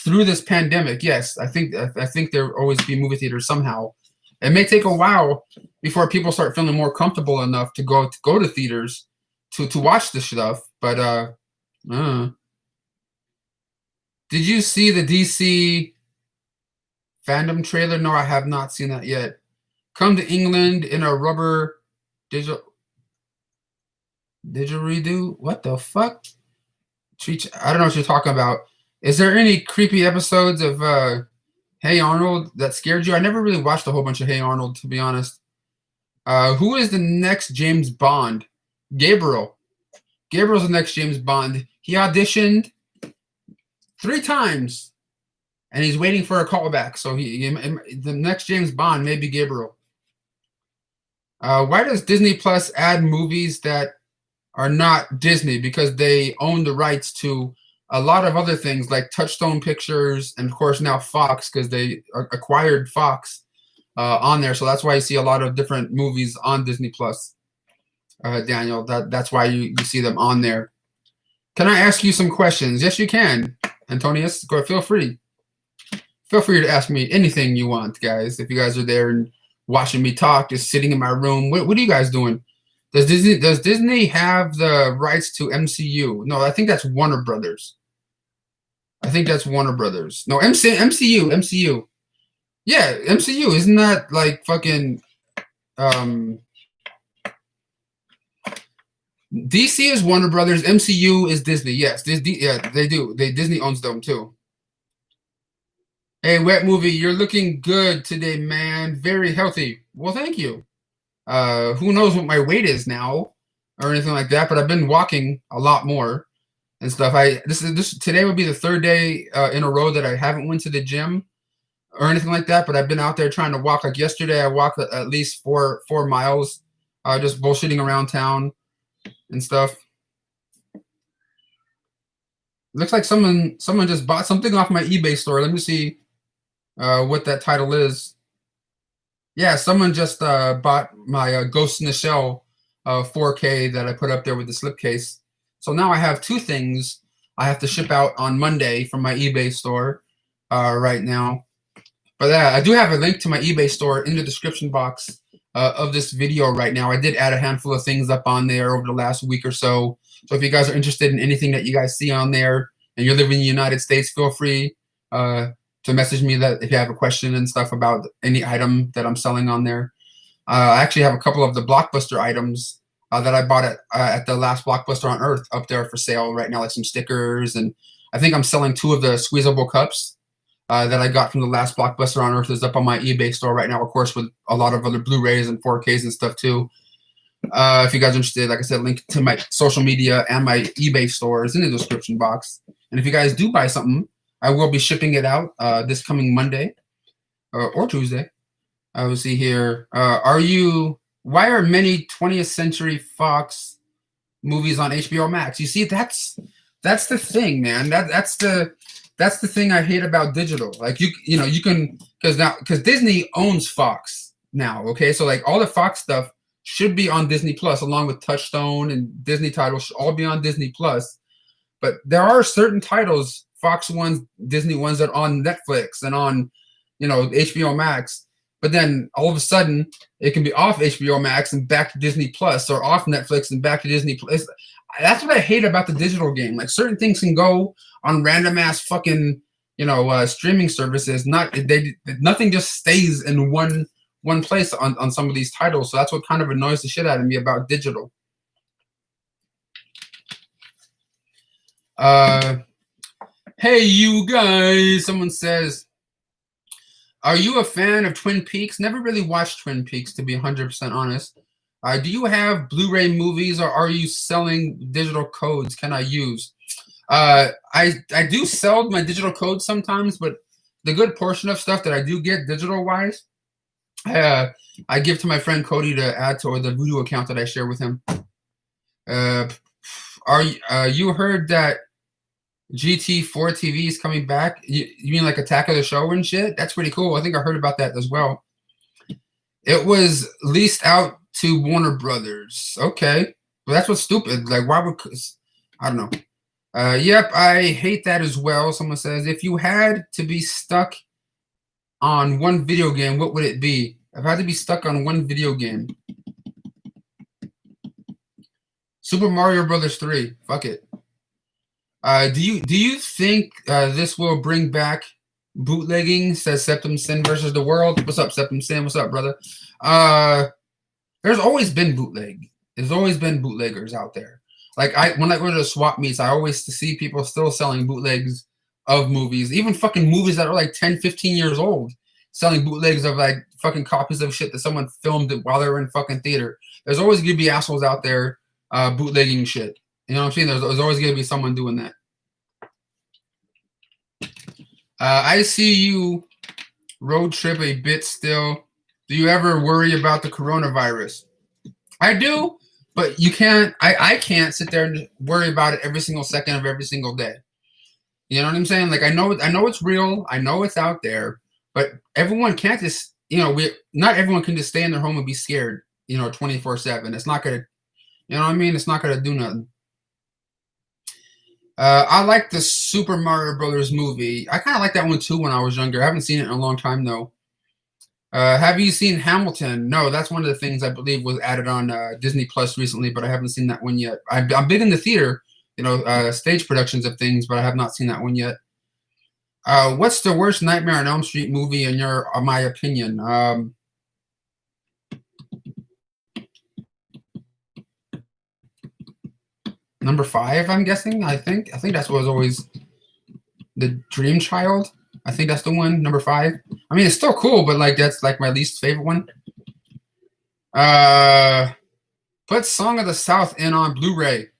through this pandemic. Yes, I think there will always be movie theaters somehow. It may take a while before people start feeling more comfortable enough to go to theaters to watch this stuff. But did you see the DC fandom trailer? No, I have not seen that yet. Come to England in a rubber didgeridoo? What the fuck? I don't know what you're talking about. Is there any creepy episodes of Hey Arnold that scared you? I never really watched a whole bunch of Hey Arnold, to be honest. Who is the next James Bond? Gabriel. Gabriel's the next James Bond. He auditioned 3 times, and he's waiting for a callback. So the next James Bond may be Gabriel. Why does Disney Plus add movies that are not Disney? Because they own the rights to a lot of other things like Touchstone Pictures, and of course now Fox, because they acquired Fox on there. So that's why you see a lot of different movies on Disney Plus. Daniel, that's why you see them on there. Can I ask you some questions? Yes, you can, Antonius. Go, feel free. Feel free to ask me anything you want, guys. If you guys are there and watching me talk, just sitting in my room, what are you guys doing? Does Disney have the rights to MCU? No, I think that's Warner Brothers. No, MCU. Yeah, MCU. Isn't that like fucking DC is Warner Brothers, MCU is Disney. Yes, they do. Disney owns them too. Hey, Wet Movie, you're looking good today, man. Very healthy. Well, thank you. Who knows what my weight is now or anything like that, but I've been walking a lot more and stuff. Today would be the 3rd day in a row that I haven't went to the gym or anything like that, but I've been out there trying to walk. Like yesterday, I walked at least 4 miles, just bullshitting around town and stuff. Looks like someone just bought something off my eBay store. Let me see what that title is. Yeah, someone just bought my Ghost in the Shell 4K that I put up there with the slipcase. So now I have 2 things I have to ship out on Monday from my eBay store right now. But I do have a link to my eBay store in the description box of this video right now. I did add a handful of things up on there over the last week or so. So if you guys are interested in anything that you guys see on there and you're living in the United States, feel free to message me that if you have a question and stuff about any item that I'm selling on there. I actually have a couple of the Blockbuster items that I bought at the last Blockbuster on Earth up there for sale right now, like some stickers, and I think I'm selling 2 of the squeezable cups that I got from the last Blockbuster on Earth is up on my eBay store right now, of course, with a lot of other Blu-rays and 4Ks and stuff too. If you guys are interested, like I said, link to my social media and my eBay store is in the description box. And if you guys do buy something, I will be shipping it out this coming Monday or Tuesday. I will see here. Why are many 20th Century Fox movies on HBO Max? You see, that's the thing, man. That's the thing I hate about digital. Like you can, because Disney owns Fox now. Okay, so like all the Fox stuff should be on Disney Plus, along with Touchstone and Disney titles should all be on Disney Plus. But there are certain titles, Fox ones, Disney ones, that are on Netflix and on HBO Max. but then all of a sudden it can be off HBO Max and back to Disney Plus, or off Netflix and back to Disney Plus. That's what I hate about the digital game. Like, certain things can go on random ass fucking, streaming services. Nothing just stays in one place on some of these titles. So that's what kind of annoys the shit out of me about digital. Hey, you guys, someone says, are you a fan of Twin Peaks? Never really watched Twin Peaks, to be 100% honest. Do you have Blu-ray movies, or are you selling digital codes? Can I use? I do sell my digital codes sometimes, but the good portion of stuff that I do get digital-wise, I give to my friend Cody to add to the Voodoo account that I share with him. You heard that GT4 TV is coming back? You mean like Attack of the Show and shit? That's pretty cool. I think I heard about that as well. It was leased out to Warner Brothers. Okay. Well, that's what's stupid. Like, why would... I don't know. Yep, I hate that as well. Someone says, if you had to be stuck on one video game, what would it be? If I had to be stuck on one video game, Super Mario Brothers 3. Fuck it. Do you think this will bring back bootlegging? Says Septum Sin versus the World. What's up, Septum Sin? What's up, brother? There's always been bootleg. There's always been bootleggers out there. Like, when I go to the swap meets, I always see people still selling bootlegs of movies, even fucking movies that are like 10, 15 years old, selling bootlegs of like fucking copies of shit that someone filmed while they were in fucking theater. There's always gonna be assholes out there bootlegging shit. You know what I'm saying? There's always gonna be someone doing that. I see you road trip a bit still. Do you ever worry about the coronavirus? I do, but you can't. I can't sit there and worry about it every single second of every single day. You know what I'm saying? Like, I know it's real. I know it's out there, but everyone can't just, not everyone can just stay in their home and be scared, 24/7. It's not gonna, you know what I mean? It's not gonna do nothing. I like the Super Mario Brothers movie. I kind of like that one too when I was younger. I haven't seen it in a long time though. Have you seen Hamilton? No, that's one of the things I believe was added on Disney Plus recently, but I haven't seen that one yet. I'm big in the theater, stage productions of things, but I have not seen that one yet. What's the worst Nightmare on Elm Street movie in my opinion? Number 5, I'm guessing. I think that's what was always the Dream Child. I think that's the one, number 5. I mean, it's still cool, but like that's like my least favorite one. Put Song of the South in on Blu-ray.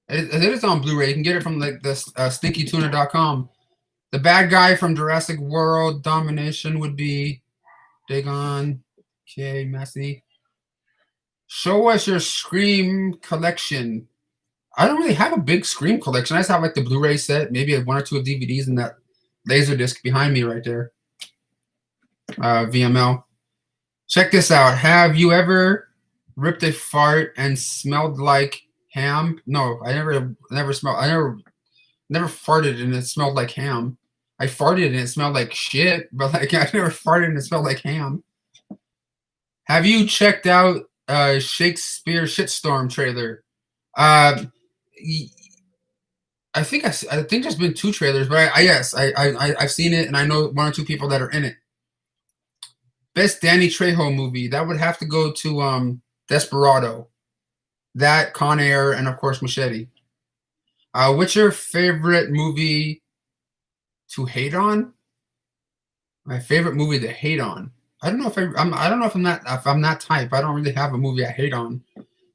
It is on Blu-ray. You can get it from like the stinkytuna.com. The bad guy from Jurassic World Domination would be Dagon. Okay, Massey. Show us your Scream collection. I don't really have a big Scream collection. I just have like the Blu-ray set, maybe 1 or 2 DVDs, and that laser disc behind me right there. VML. Check this out. Have you ever ripped a fart and smelled like ham? No, I never smelled. I never farted and it smelled like ham. I farted and it smelled like shit, but like I never farted and it smelled like ham. Have you checked out Shakespeare Shitstorm trailer? I think there's been 2 trailers, but yes, I've seen it, and I know 1 or 2 people that are in it. Best Danny Trejo movie, that would have to go to Desperado, that, Con Air, and of course Machete. What's your favorite movie to hate on? My favorite movie to hate on. I don't know if I'm that type. I don't really have a movie I hate on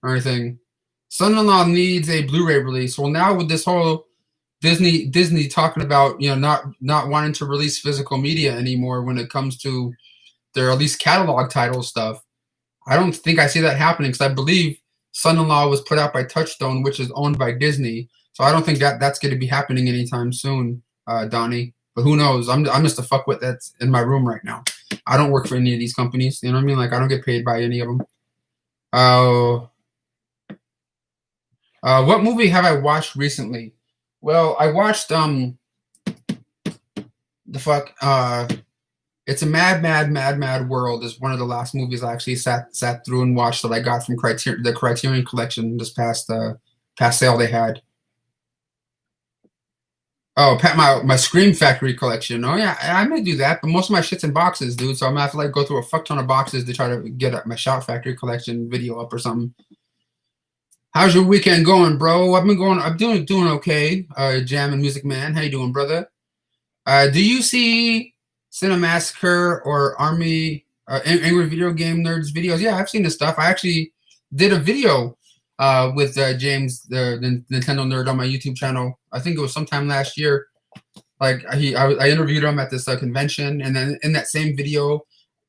or anything. Son-in-law needs a Blu-ray release. Well, now with this whole Disney talking about not wanting to release physical media anymore when it comes to their at least catalog title stuff, I don't think I see that happening, because I believe Son-in-law was put out by Touchstone, which is owned by Disney. So I don't think that's going to be happening anytime soon, Donnie. But who knows? I'm just a fuckwit that's in my room right now. I don't work for any of these companies. You know what I mean? Like, I don't get paid by any of them. What movie have I watched recently? Well, I watched It's a mad, mad, mad, mad world is one of the last movies I actually sat through and watched that I got from the Criterion Collection this past sale they had. Oh, my Scream Factory collection. Oh yeah, I may do that, but most of my shit's in boxes, dude. So I'm gonna have to like go through a fuck ton of boxes to try to get my Shout Factory collection video up or something. How's your weekend going, bro? I'm doing okay. Jam and Music Man, how you doing, brother? Do you see Cinemassacre or Army Angry Video Game Nerds videos? Yeah, I've seen this stuff. I actually did a video with James, the Nintendo nerd, on my YouTube channel. I think it was sometime last year. Like I interviewed him at this convention, and then in that same video,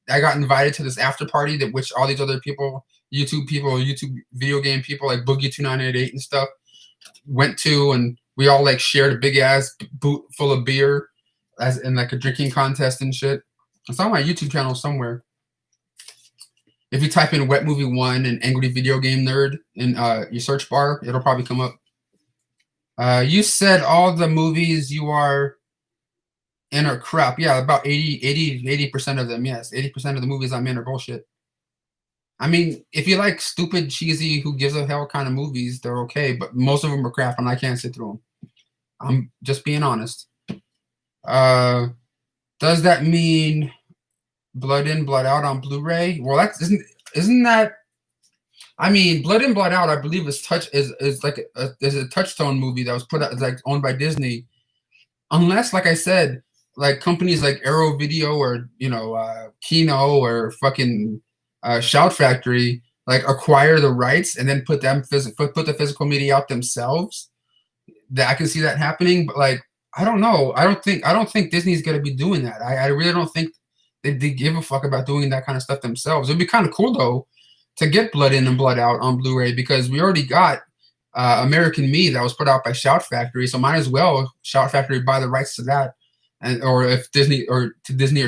I got invited to this after party that which all these other people, YouTube video game people like Boogie2988 and stuff went to, and we all like shared a big ass boot full of beer as in like a drinking contest and shit. It's on my YouTube channel somewhere. If you type in Wet Movie 1 and Angry Video Game Nerd in your search bar, it'll probably come up. You said all the movies you are in are crap. Yeah, about 80% of them, yes. 80% of the movies I'm in are bullshit. I mean, if you like stupid, cheesy, who gives a hell kind of movies, they're okay, but most of them are crap and I can't sit through them. I'm just being honest. Does that mean Blood In, Blood Out on Blu-ray? Well, that isn't that? I mean, Blood In, Blood Out, I believe is like there's a Touchstone movie that was put out, like owned by Disney. Unless, like I said, like companies like Arrow Video or Kino or fucking Shout Factory like acquire the rights and then put the physical media out themselves. That I can see that happening, but like I don't know. I don't think Disney's gonna be doing that. I really don't think they give a fuck about doing that kind of stuff themselves. It'd be kind of cool though to get Blood In and Blood Out on Blu-ray because we already got American Me that was put out by Shout Factory, so might as well Shout Factory buy the rights to that, or if Disney or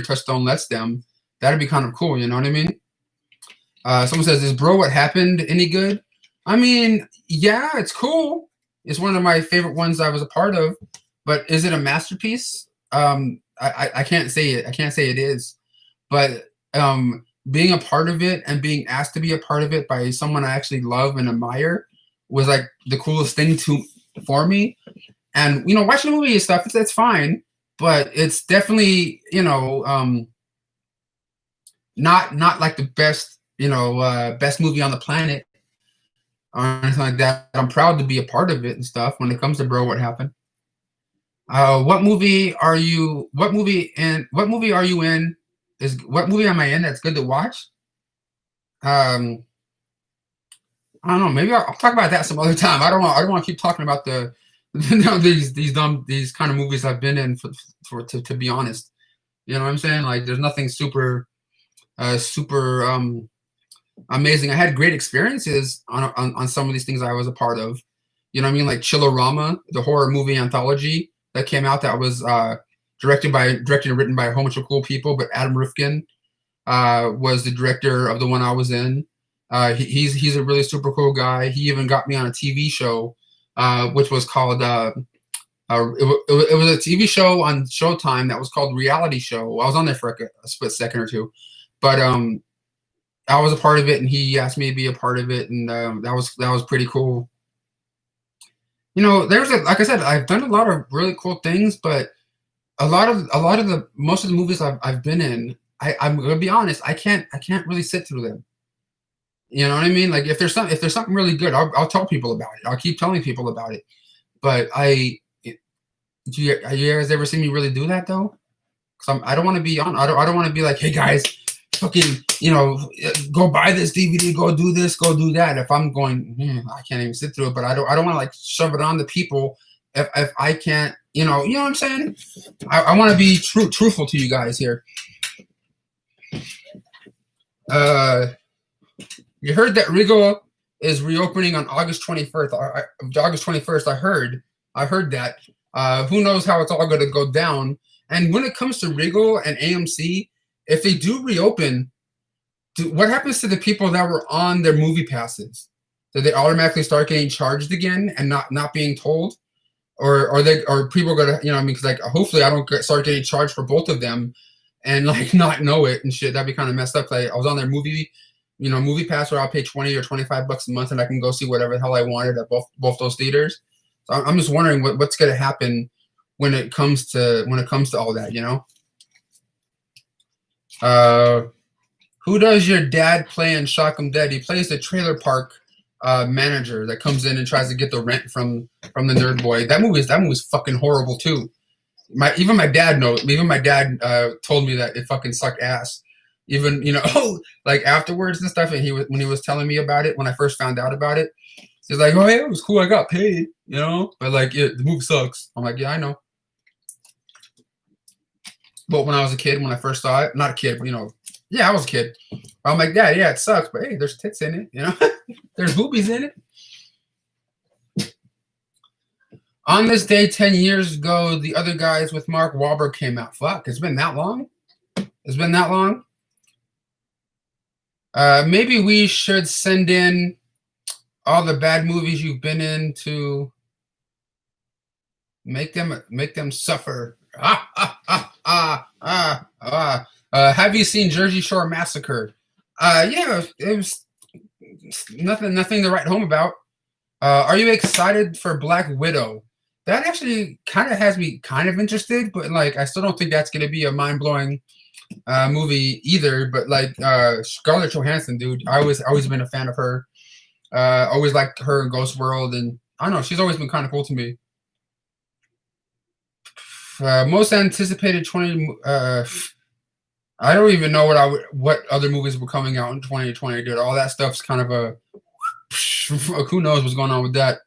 Touchstone lets them, that'd be kind of cool. You know what I mean? Someone says, "Is Bro What Happened any good?" I mean, yeah, it's cool. It's one of my favorite ones I was a part of, but is it a masterpiece? I can't say it. I can't say it is, but being a part of it and being asked to be a part of it by someone I actually love and admire was like the coolest thing for me. And watching the movie and stuff, it's fine, but it's definitely not like the best best movie on the planet or anything like that. I'm proud to be a part of it and stuff. When it comes to Bro, What Happened? What movie are you in? What movie am I in that's good to watch? I don't know. Maybe I'll talk about that some other time. I don't want to keep talking about these kind of movies I've been in to be honest. You know what I'm saying? Like there's nothing super amazing. I had great experiences on some of these things I was a part of. You know what I mean? Like Chillerama, the horror movie anthology that came out that was directed and written by a whole bunch of cool people, but Adam Rifkin was the director of the one I was in. He's a really super cool guy. He even got me on a TV show, which was called it was a TV show on Showtime that was called Reality Show. I was on there for like a split second or two, but I was a part of it, and he asked me to be a part of it, and that was pretty cool. Like I said, I've done a lot of really cool things, but most of the movies I've been in, I'm gonna be honest, I can't really sit through them. You know what I mean? Like if there's something really good, I'll tell people about it. I'll keep telling people about it. But do you guys ever see me really do that though? Because I don't want to be on. I don't want to be like, hey guys, fucking, go buy this DVD, go do this, go do that. If I'm going, I can't even sit through it. But I don't want to like shove it on the people if I can't. You know what I'm saying? I want to be truthful to you guys here. You heard that Regal is reopening on August 21st. August 21st. I heard that. Who knows how it's all going to go down? And when it comes to Regal and AMC, if they do reopen, what happens to the people that were on their movie passes? Do they automatically start getting charged again and not being told, or people are gonna because like hopefully I don't start getting charged for both of them, and like not know it and shit. That'd be kind of messed up. Like I was on their movie pass where I'll pay 20 or 25 bucks a month and I can go see whatever the hell I wanted at both those theaters. So I'm just wondering what's going to happen when it comes to all that, you know. Who does your dad play in Shock 'Em Dead? He plays the trailer park manager that comes in and tries to get the rent from the nerd boy. That movie's fucking horrible too. Even my dad told me that it fucking sucked ass. Even like afterwards and stuff, and when he was telling me about it when I first found out about it, he's like, "Oh yeah, it was cool. I got paid, but like the movie sucks." I'm like, "Yeah, I know." But when I was a kid, when I first saw it, not a kid, but yeah, I was a kid. I'm like, "Dad, yeah, it sucks, but hey, there's tits in it, there's boobies in it." On this day 10 years ago, The Other Guys with Mark Wahlberg came out. Fuck, it's been that long? It's been that long? Maybe we should send in all the bad movies you've been in to make them suffer. Have you seen Jersey Shore Massacre? Yeah, it was nothing to write home about. Are you excited for Black Widow? That actually kind of has me kind of interested, but like I still don't think that's gonna be a mind-blowing movie either. But like Scarlett Johansson, dude, I always been a fan of her. Always liked her in Ghost World, and I don't know, she's always been kind of cool to me. Most anticipated 20. I don't even know what other movies were coming out in 2020, dude. All that stuff's kind of a who knows what's going on with that.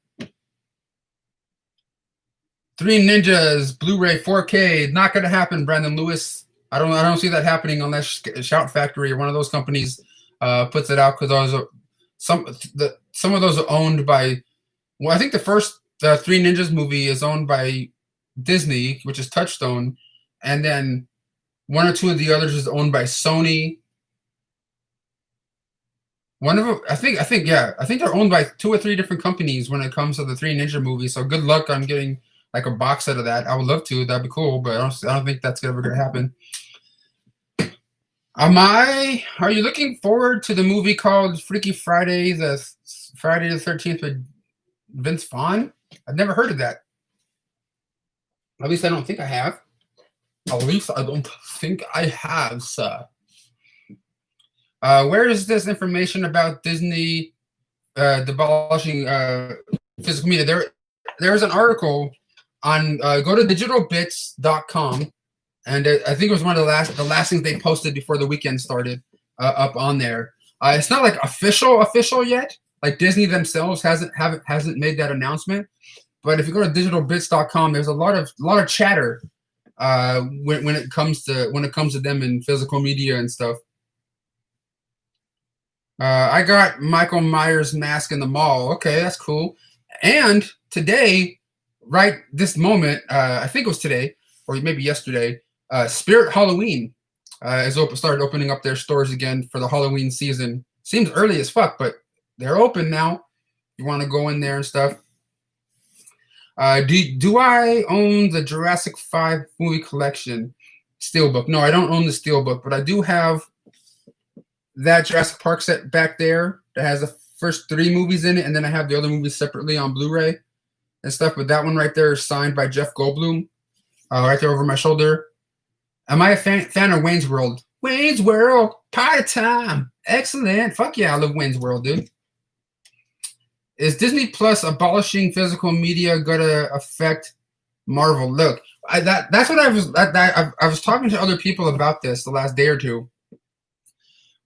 Three Ninjas Blu-ray 4K, not gonna happen, Brandon Lewis. I don't see that happening unless Shout Factory or one of those companies puts it out, because some of those are owned by. Well, I think the first Three Ninjas movie is owned by Disney, which is Touchstone, and then one or two of the others is owned by Sony. One of them, I think they're owned by 2 or 3 different companies when it comes to the Three Ninja movies. So good luck on getting like a box set of that. I would love to. That'd be cool, but I don't think that's ever gonna happen. Are you looking forward to the movie called Freaky Friday, the Friday the 13th with Vince Vaughn? I've never heard of that. At least I don't think I have. At least I don't think I have, sir. Where is this information about Disney demolishing physical media? There's an article on go to digitalbits.com, and I think it was one of the last things they posted before the weekend started up on there. It's not like official yet. Like Disney themselves hasn't made that announcement. But if you go to digitalbits.com, there's a lot of chatter when it comes to them in physical media and stuff. I got Michael Myers mask in the mall. Okay, that's cool. And today, right this moment, I think it was today or maybe yesterday, Spirit Halloween started opening up their stores again for the Halloween season. Seems early as fuck, but they're open now. You want to go in there and stuff. Do I own the Jurassic 5 movie collection steelbook? No, I don't own the steelbook, but I do have that Jurassic Park set back there that has the first 3 movies in it, and then I have the other movies separately on Blu-ray and stuff. But that one right there is signed by Jeff Goldblum, right there over my shoulder. Am I a fan of Wayne's World? Wayne's World, party time, excellent. Fuck yeah, I love Wayne's World, dude. Is Disney Plus abolishing physical media gonna affect Marvel? Look, that's what I was talking to other people about this the last day or two.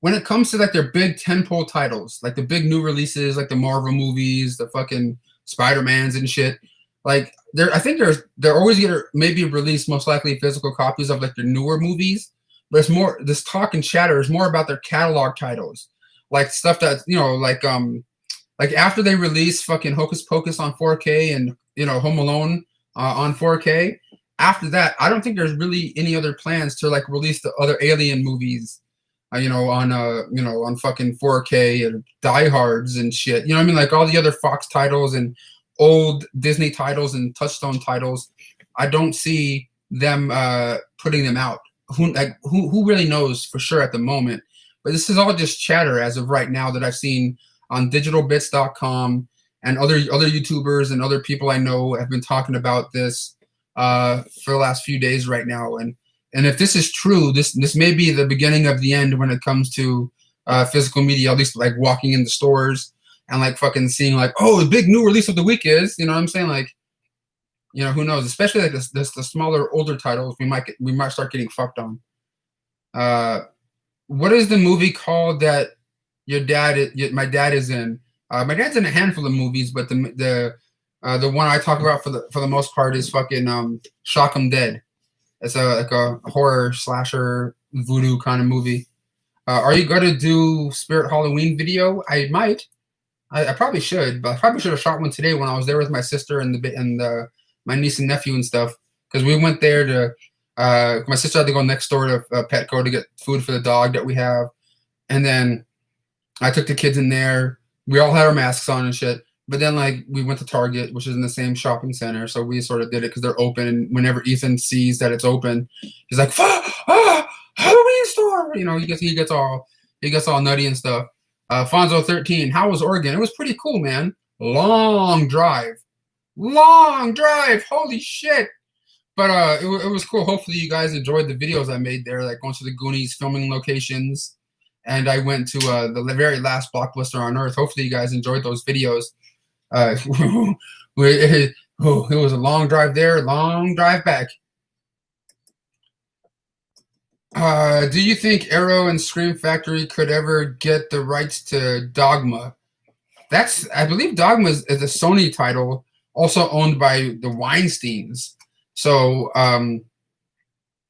When it comes to like their big tentpole titles, like the big new releases, like the Marvel movies, the fucking Spider-Mans and shit, like I think they're always gonna maybe release most likely physical copies of like their newer movies, but it's more, this talk and chatter is more about their catalog titles, like stuff that like after they release fucking Hocus Pocus on 4K and Home Alone on 4K, after that I don't think there's really any other plans to like release the other Alien movies on fucking 4K and Die Hards and shit. You know what I mean? Like all the other Fox titles and old Disney titles and Touchstone titles. I don't see them putting them out. who really knows for sure at the moment. But this is all just chatter as of right now that I've seen on digitalbits.com, and other YouTubers and other people I know have been talking about this for the last few days right now. And if this is true, this may be the beginning of the end when it comes to physical media, at least like walking in the stores and like fucking seeing like, oh, the big new release of the week is, you know what I'm saying? Like, you know, who knows? Especially like the smaller, older titles, we might start getting fucked on. What is the movie called that my dad is in? My dad's in a handful of movies, but the one I talk about for the most part is fucking Shock 'Em Dead. It's like a horror slasher voodoo kind of movie. Are you gonna do Spirit Halloween video? I might. I probably should, but I probably should have shot one today when I was there with my sister and my niece and nephew and stuff. Because we went there to my sister had to go next door to Petco to get food for the dog that we have, and then I took the kids in there. We all had our masks on and shit. But then, like, we went to Target, which is in the same shopping center. So we sort of did it because they're open. And whenever Ethan sees that it's open, he's like, Halloween store! You know, he gets all nutty and stuff. Fonzo13, how was Oregon? It was pretty cool, man. Long drive. Holy shit. But it was cool. Hopefully you guys enjoyed the videos I made there, like going to the Goonies filming locations. And I went to the very last Blockbuster on Earth. Hopefully you guys enjoyed those videos. It was a long drive there, long drive back. Do you think Arrow and Scream Factory could ever get the rights to Dogma? I believe Dogma is a Sony title, also owned by the Weinsteins. So I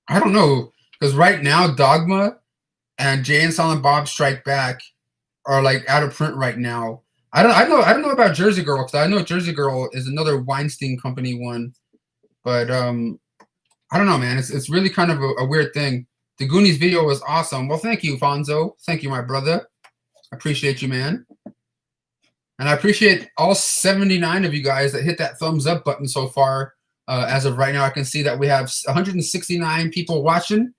don't know, because right now Dogma and Jay and Silent Bob Strike Back are like out of print right now. I don't know about Jersey Girl, because I know Jersey Girl is another Weinstein Company one, but I don't know, man. It's really kind of a weird thing. The Goonies video was awesome. Well, thank you, Fonzo. Thank you, my brother. I appreciate you, man. And I appreciate all 79 of you guys that hit that thumbs up button so far. As of right now, I can see that we have 169 people watching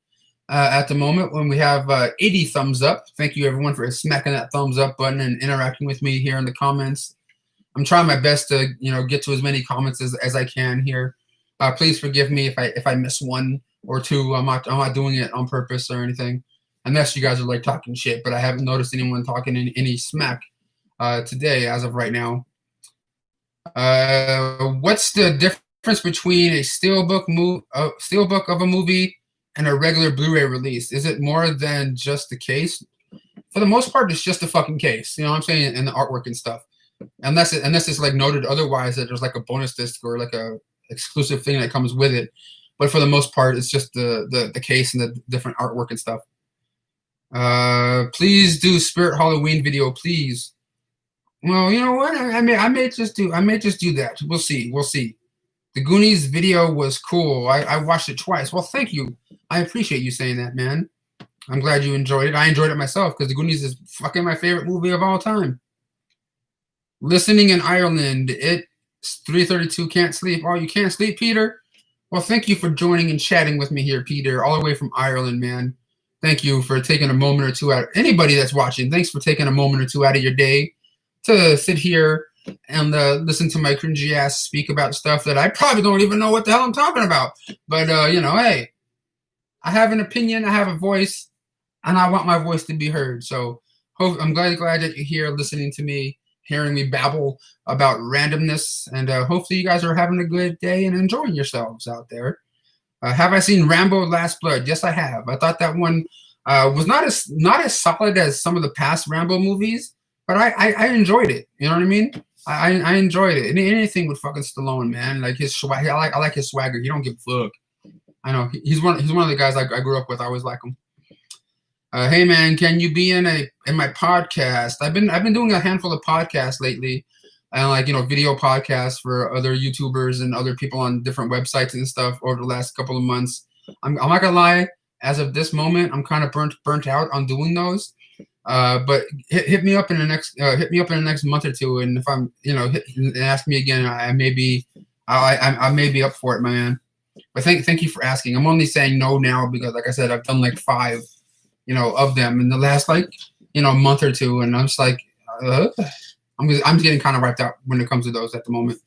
at the moment, when we have 80 thumbs up. Thank you, everyone, for smacking that thumbs up button and interacting with me here in the comments. I'm trying my best to, get to as many comments as I can here. Please forgive me if I miss one or two. I'm not doing it on purpose or anything, unless you guys are like talking shit. But I haven't noticed anyone talking any smack today as of right now. What's the difference between a steelbook of a movie and a regular Blu-ray release? Is it more than just the case? For the most part, it's just a fucking case. You know what I'm saying? And the artwork and stuff. Unless it's like noted otherwise that there's like a bonus disc or like a exclusive thing that comes with it. But for the most part, it's just the case and the different artwork and stuff. Please do Spirit Halloween video, please. Well, you know what? I may just do that. We'll see. The Goonies video was cool. I watched it twice. Well, thank you. I appreciate you saying that, man. I'm glad you enjoyed it. I enjoyed it myself, because The Goonies is fucking my favorite movie of all time. Listening in Ireland. It's 3:32. Can't sleep. Oh, you can't sleep, Peter? Well, thank you for joining and chatting with me here, Peter, all the way from Ireland, man. Thank you for taking a moment or two out. Anybody that's watching, thanks for taking a moment or two out of your day to sit here and listen to my cringy ass speak about stuff that I probably don't even know what the hell I'm talking about. But, hey, I have an opinion, I have a voice, and I want my voice to be heard. So I'm glad that you're here listening to me, hearing me babble about randomness. And hopefully you guys are having a good day and enjoying yourselves out there. Have I seen Rambo Last Blood? Yes, I have. I thought that one was not as solid as some of the past Rambo movies, but I enjoyed it. You know what I mean? I enjoyed it. Anything with fucking Stallone, man. Like his swag. I like his swagger. He don't give a fuck. I know he's one of the guys I grew up with. I always like him. Hey man, can you be in my podcast? I've been doing a handful of podcasts lately, and video podcasts for other YouTubers and other people on different websites and stuff over the last couple of months. I'm not gonna lie. As of this moment, I'm kind of burnt out on doing those. But hit me up in the next month or two, and if I'm and ask me again, I may be up for it, my man. But thank you for asking. I'm only saying no now because, like I said, I've done like 5, of them in the last month or two, and I'm just like, I'm getting kind of wiped out when it comes to those at the moment.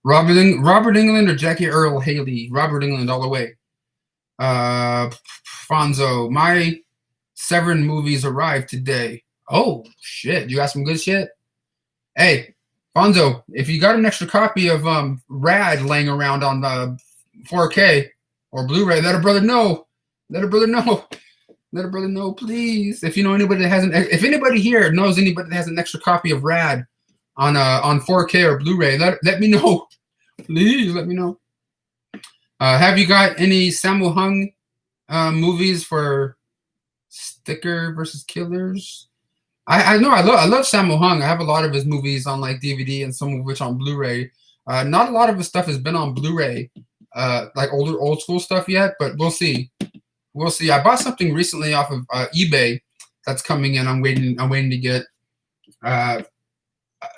Robert England or Jackie Earl Haley? Robert England all the way. Fonzo, my Severin movies arrived today. Oh shit, you got some good shit. Hey, Fonzo, if you got an extra copy of Rad laying around on 4K or Blu-ray, let a brother know. Let a brother know. Let a brother know, please. If you know anybody that hasn't, if anybody here knows anybody that has an extra copy of Rad on 4K or Blu-ray, let me know. Please let me know. Have you got any Sammo Hung movies for Sticker versus Killers? I know I love Sammo Hung. I have a lot of his movies on like DVD and some of which on Blu-ray. Not a lot of his stuff has been on Blu-ray, like old school stuff yet, but we'll see. We'll see. I bought something recently off of eBay that's coming in. I'm waiting to get.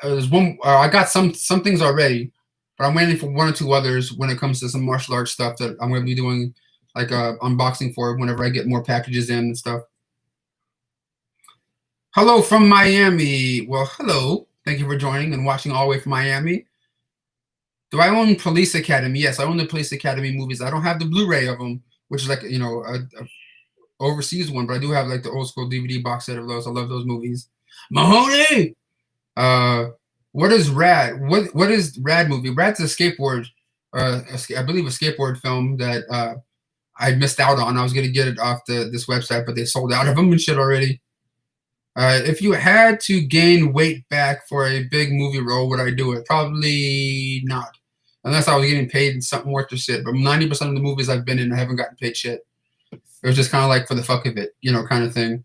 There's one. I got some things already, but I'm waiting for 1 or 2 others when it comes to some martial arts stuff that I'm going to be doing like unboxing for whenever I get more packages in and stuff. Hello from Miami. Well, hello. Thank you for joining and watching all the way from Miami. Do I own Police Academy? Yes, I own the Police Academy movies. I don't have the Blu-ray of them, which is like a overseas one, but I do have like the old school DVD box set of those. I love those movies. Mahoney. What is Rad? What is Rad movie? Rad's a skateboard, I believe a skateboard film that I missed out on. I was gonna get it off this website, but they sold out of them and shit already. If you had to gain weight back for a big movie role, would I do it? Probably not, unless I was getting paid in something worth the shit. But 90% of the movies I've been in, I haven't gotten paid shit. It was just kind of like for the fuck of it, kind of thing.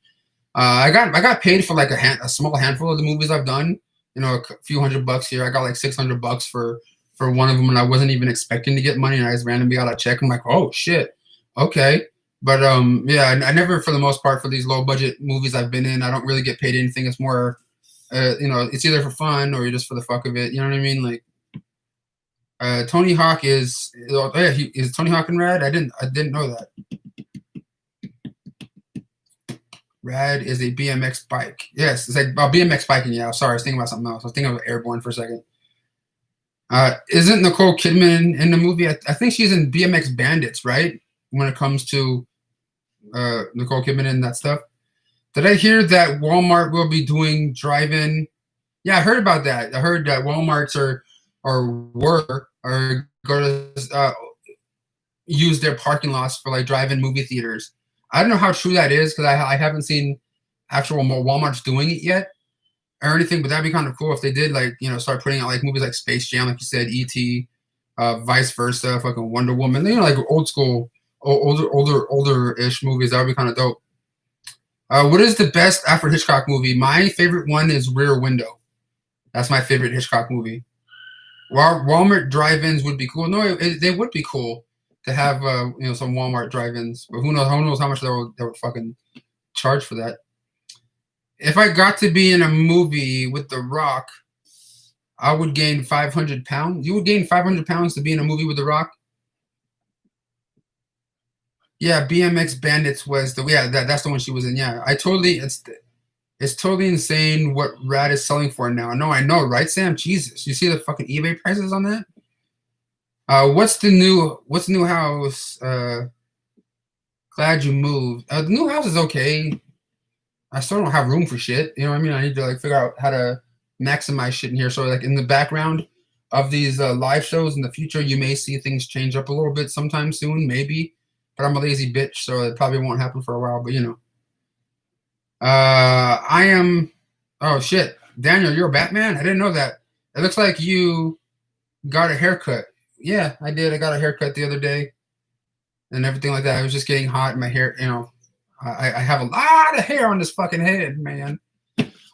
I got paid for like a small handful of the movies I've done. A few $100 here. I got like $600 for one of them, and I wasn't even expecting to get money. And I just randomly got a check. I'm like, oh shit, okay. But yeah, I never, for the most part, for these low budget movies I've been in, I don't really get paid anything. It's more, it's either for fun or you're just for the fuck of it. You know what I mean? Like, Tony Hawk is Tony Hawk in Rad? I didn't know that. Rad is a BMX bike. Yes, it's like BMX biking. Yeah, sorry, I was thinking about something else. I was thinking of Airborne for a second. Isn't Nicole Kidman in the movie? I think she's in BMX Bandits, right? When it comes to Nicole Kidman and that stuff. Did I hear that Walmart will be doing drive-in? Yeah, I heard about that. I heard that Walmarts are going to use their parking lots for like drive-in movie theaters. I don't know how true that is because I haven't seen actual Walmarts doing it yet or anything, but that'd be kind of cool if they did, like, start putting out like movies like Space Jam, like you said, E.T., vice versa, fucking Wonder Woman, like old school, older-ish movies. That would be kind of dope. What is the best Alfred Hitchcock movie? My favorite one is Rear Window. That's my favorite Hitchcock movie. Walmart drive-ins would be cool. No, they would be cool to have some Walmart drive-ins, but who knows how much they would fucking charge for that. If I got to be in a movie with The Rock, I would gain 500 pounds. You would gain 500 pounds to be in a movie with The Rock? Yeah, BMX Bandits was that's the one she was in. Yeah, it's totally insane what Rad is selling for now. I know, right, Sam? Jesus, you see the fucking eBay prices on that? What's the new house? Glad you moved. The new house is okay. I still don't have room for shit. You know what I mean? I need to like figure out how to maximize shit in here. So like in the background of these live shows in the future, you may see things change up a little bit sometime soon, maybe. But I'm a lazy bitch, so it probably won't happen for a while. But I am. Oh shit, Daniel, you're a Batman? I didn't know that. It looks like you got a haircut. Yeah, I did. I got a haircut the other day, and everything like that. I was just getting hot in my hair. I have a lot of hair on this fucking head, man.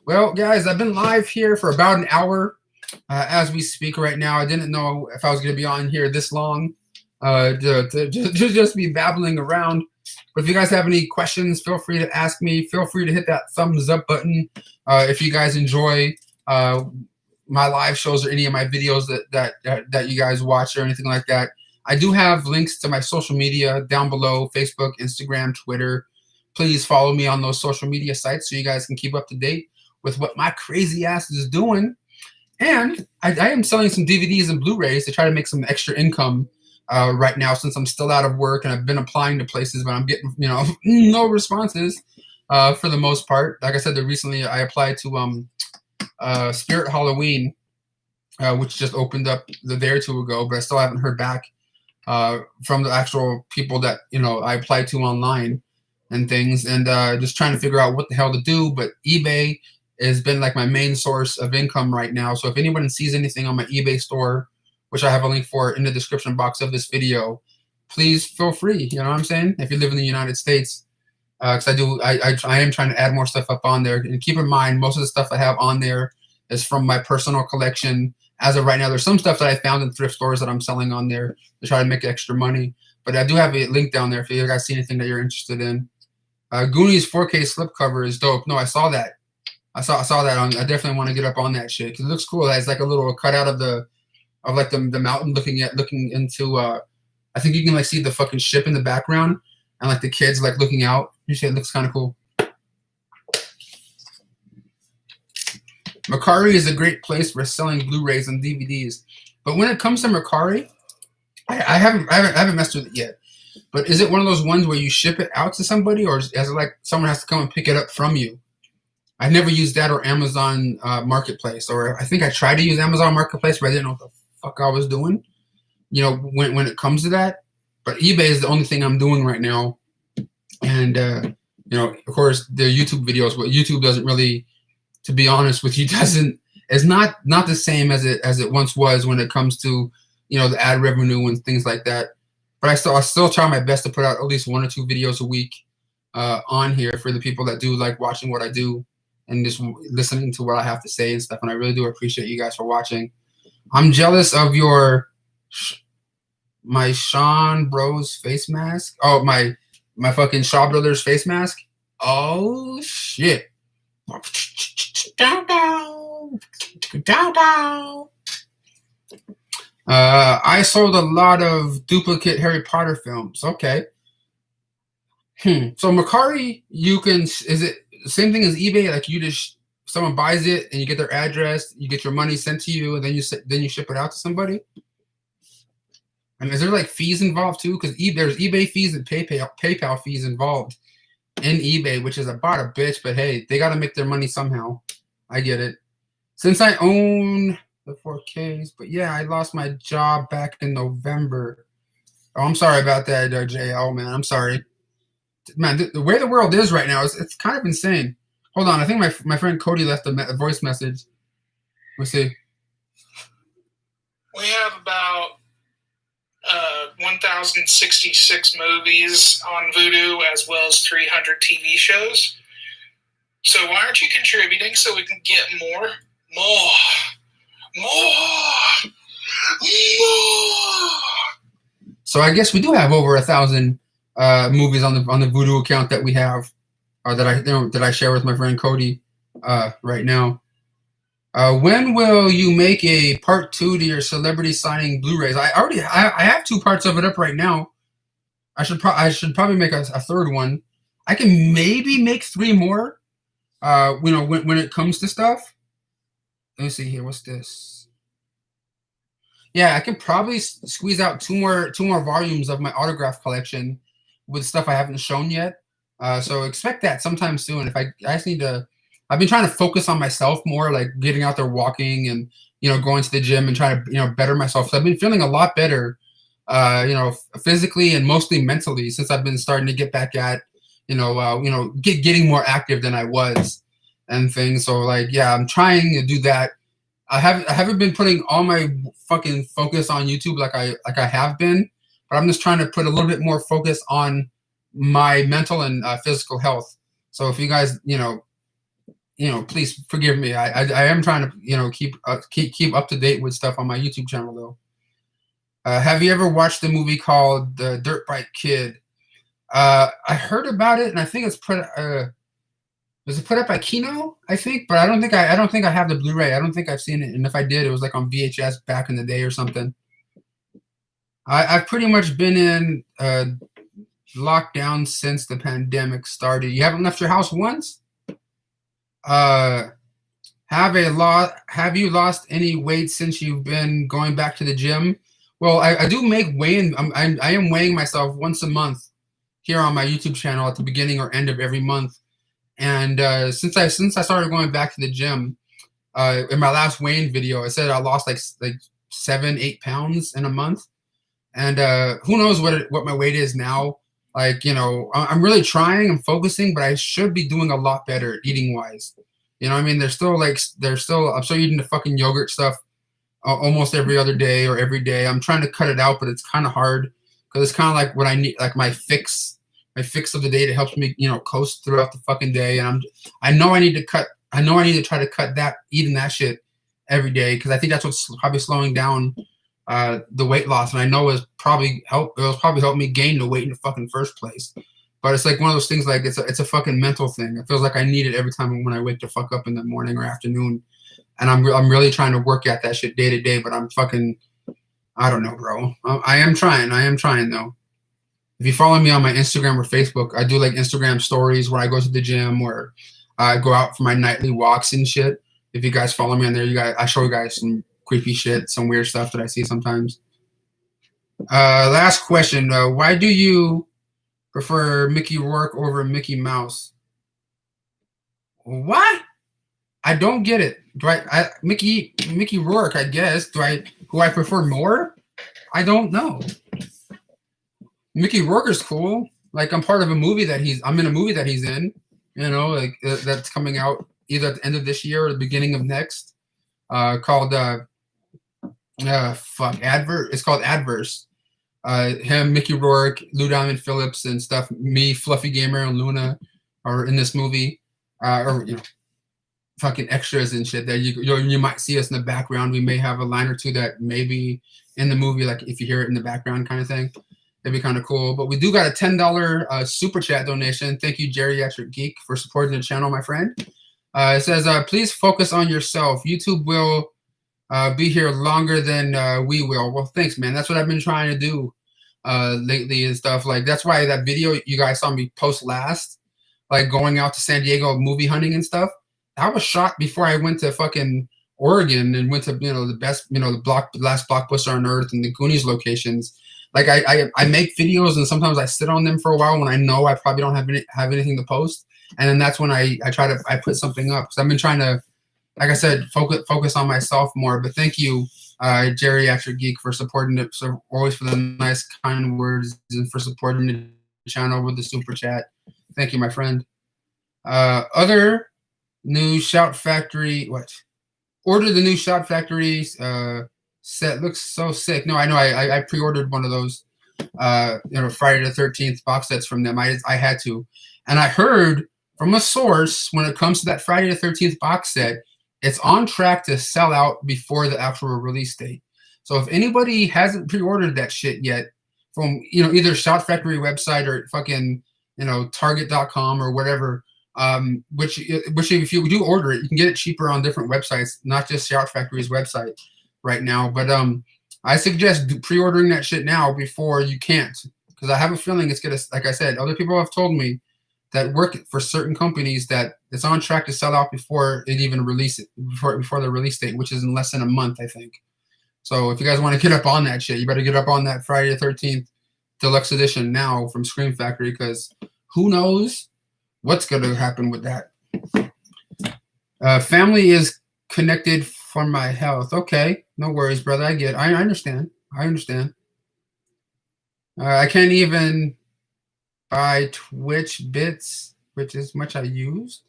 Well, guys, I've been live here for about an hour as we speak right now. I didn't know if I was going to be on here this long to just be babbling around. But if you guys have any questions, feel free to ask me. Feel free to hit that thumbs up button if you guys enjoy my live shows or any of my videos that you guys watch or anything like that. I do have links to my social media down below: Facebook, Instagram, Twitter. Please follow me on those social media sites so you guys can keep up to date with what my crazy ass is doing. And I am selling some DVDs and Blu-rays to try to make some extra income right now, since I'm still out of work and I've been applying to places, but I'm getting, no responses for the most part. Like I said, recently I applied to Spirit Halloween, which just opened up the day or two ago, but I still haven't heard back from the actual people that I applied to online and things, and just trying to figure out what the hell to do. But eBay has been like my main source of income right now. So if anyone sees anything on my eBay store, which I have a link for in the description box of this video, please feel free. You know what I'm saying? If you live in the United States, because I am trying to add more stuff up on there. And keep in mind, most of the stuff I have on there is from my personal collection. As of right now, there's some stuff that I found in thrift stores that I'm selling on there to try to make extra money. But I do have a link down there if you guys see anything that you're interested in. Goonies 4K slipcover is dope. No, I saw that. I saw that on. I definitely want to get up on that shit because it looks cool. It has like a little cutout of the mountain looking into. I think you can like see the fucking ship in the background and like the kids like looking out. You see, it looks kind of cool. Mercari is a great place for selling Blu-rays and DVDs, but when it comes to Mercari, I haven't messed with it yet. But is it one of those ones where you ship it out to somebody, or is it like someone has to come and pick it up from you? I never used that, or Amazon Marketplace, or I think I tried to use Amazon Marketplace, but I didn't know what the fuck I was doing. When it comes to that. But eBay is the only thing I'm doing right now, and of course the YouTube videos. But YouTube doesn't really, to be honest with you, is not the same as it once was when it comes to the ad revenue and things like that. But I still try my best to put out at least 1 or 2 videos a week on here for the people that do like watching what I do and just listening to what I have to say and stuff. And I really do appreciate you guys for watching. I'm jealous of my Sean Bros face mask. Oh, my fucking Shaw Brothers face mask. Oh shit. Down, down. Down, down. I sold a lot of duplicate Harry Potter films. Okay. So Mercari, is it the same thing as eBay? Like someone buys it and you get their address, you get your money sent to you, and then you ship it out to somebody? And is there like fees involved too? Because there's eBay fees and PayPal fees involved in eBay, which is about a bitch. But hey, they got to make their money somehow. I get it. Since I own the 4Ks, but yeah, I lost my job back in November. Oh, I'm sorry about that, JL, man. I'm sorry. Man, the way the world is right now, it's kind of insane. Hold on, I think my friend Cody left a voice message. Let's see. We have about 1,066 movies on Vudu, as well as 300 TV shows. So why aren't you contributing so we can get more? So I guess we do have over 1,000 movies on the Vudu account that we have, or that I share with my friend Cody right now. When will you make a part 2 to your celebrity signing Blu-rays? I have 2 parts of it up right now. I should probably make a 3rd one. I can maybe make 3 more. When it comes to stuff. Let me see here. What's this? Yeah, I can probably squeeze out 2 more volumes of my autograph collection with stuff I haven't shown yet. So expect that sometime soon. I just need to. I've been trying to focus on myself more, like getting out there walking and going to the gym and trying to better myself. So I've been feeling a lot better, physically and mostly mentally since I've been starting to get back at getting more active than I was and things. So like, yeah, I'm trying to do that. I haven't been putting all my fucking focus on YouTube like I have been, but I'm just trying to put a little bit more focus on my mental and physical health. So if you guys, please forgive me. I am trying to, keep up to date with stuff on my YouTube channel though. Have you ever watched the movie called The Dirt Bike Kid? I heard about it, and I think it's was it put up by Kino? I think, but I don't think I have the Blu-ray. I don't think I've seen it, and if I did, it was like on VHS back in the day or something. I've pretty much been in lockdown since the pandemic started. You haven't left your house once? Have you lost any weight since you've been going back to the gym? Well, I do make weighing. I am weighing myself once a month here on my YouTube channel at the beginning or end of every month. And since I started going back to the gym, in my last weighing video, I said I lost like 7-8 pounds in a month. And who knows what my weight is now. Like, you know, I'm really trying, I'm focusing, but I should be doing a lot better eating wise. You know what I mean? I'm still eating the fucking yogurt stuff almost every other day or every day. I'm trying to cut it out, but it's kind of hard because it's kind of like what I need, like my fix of the day that helps me, you know, coast throughout the fucking day. And I know I need to try to cut eating that shit every day because I think that's what's probably slowing down the weight loss, and I know it probably helped me gain the weight in the fucking first place. But it's like one of those things, like it's a fucking mental thing. It feels like I need it every time when I wake the fuck up in the morning or afternoon, and I'm really trying to work at that shit day to day. But I don't know, bro. I am trying though. If you follow me on my Instagram or Facebook, I do like Instagram stories where I go to the gym or I go out for my nightly walks and shit. If you guys follow me on there, I show you guys some creepy shit, some weird stuff that I see sometimes. Last question. Why do you prefer Mickey Rourke over Mickey Mouse? What? I don't get it. Mickey Rourke, I guess. Who I prefer more? I don't know. Mickey Rourke is cool. Like I'm in a movie that he's in, you know, like that's coming out either at the end of this year or the beginning of next. Called It's called Adverse. Him, Mickey Rourke, Lou Diamond Phillips, and stuff. Me, Fluffy Gamer, and Luna are in this movie, or you know, fucking extras and shit. That you might see us in the background. We may have a line or two that maybe in the movie, like if you hear it in the background, kind of thing. It'd be kind of cool. But we do got a $10 super chat donation. Thank you, Geriatric Geek, for supporting the channel, my friend. It says, please focus on yourself. YouTube will be here longer than we will. Well, thanks, man. That's what I've been trying to do lately and stuff. Like, that's why that video you guys saw me post last, like going out to San Diego movie hunting and stuff, that was shot before I went to fucking Oregon and went to, you know, the best, you know, the last blockbuster on earth and the Goonies locations. Like I make videos and sometimes I sit on them for a while when I know I probably don't have anything to post, and then that's when I put something up. So I've been trying to, like I said, focus on myself more. But thank you, Geriatric Geek, for supporting it. So always for the nice, kind words and for supporting the channel with the super chat. Thank you, my friend. Other new Shout Factory. What? Order the new Shout Factory set. Looks so sick. No, I know. I pre-ordered one of those. You know, Friday the 13th box sets from them. I had to, and I heard from a source when it comes to that Friday the 13th box set, it's on track to sell out before the actual release date. So if anybody hasn't pre-ordered that shit yet from, you know, either Shout Factory website or fucking, you know, Target.com or whatever, which if you do order it, you can get it cheaper on different websites, not just Shout Factory's website right now. But I suggest pre-ordering that shit now before you can't, because I have a feeling it's gonna, like I said, other people have told me that work for certain companies that it's on track to sell out before it even releases, before the release date, which is in less than a month, I think. So if you guys want to get up on that shit, you better get up on that Friday the 13th deluxe edition now from Scream Factory, because who knows what's going to happen with that. Family is connected for my health. Okay, no worries, brother. I understand. I can't even buy Twitch bits, which is much I used,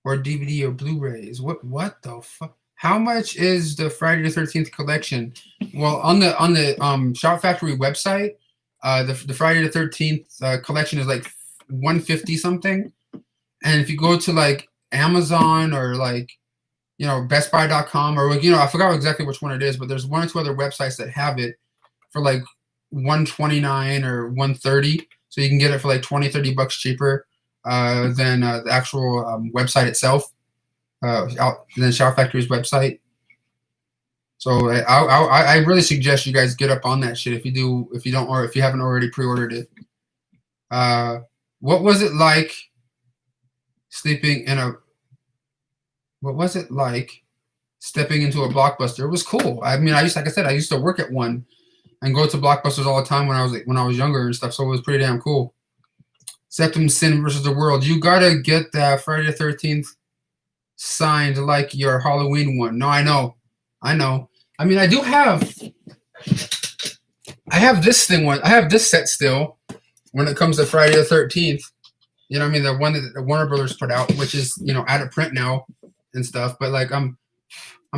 or DVD or Blu-rays. What the fuck? How much is the Friday the 13th collection? Well, on the Shout Factory website, the Friday the 13th collection is like $150 something, and if you go to like Amazon or like, you know, BestBuy.com or, you know, I forgot exactly which one it is, but there's one or two other websites that have it for like $129 or $130, so you can get it for like $20-30 cheaper than the actual website itself, than Shout Factory's website. So I really suggest you guys get up on that shit if you don't, or if you haven't already pre-ordered it. What was it like sleeping in a? What was it like stepping into a Blockbuster? It was cool. I mean, like I said, I used to work at one and go to Blockbusters all the time when I was younger and stuff. So it was pretty damn cool. Septum Sin versus the World. You gotta get that Friday the 13th signed like your Halloween one. No, I know. I mean, I have this thing one. I have this set still when it comes to Friday the 13th. You know what I mean? The one that the Warner Brothers put out, which is, out of print now and stuff. But like I'm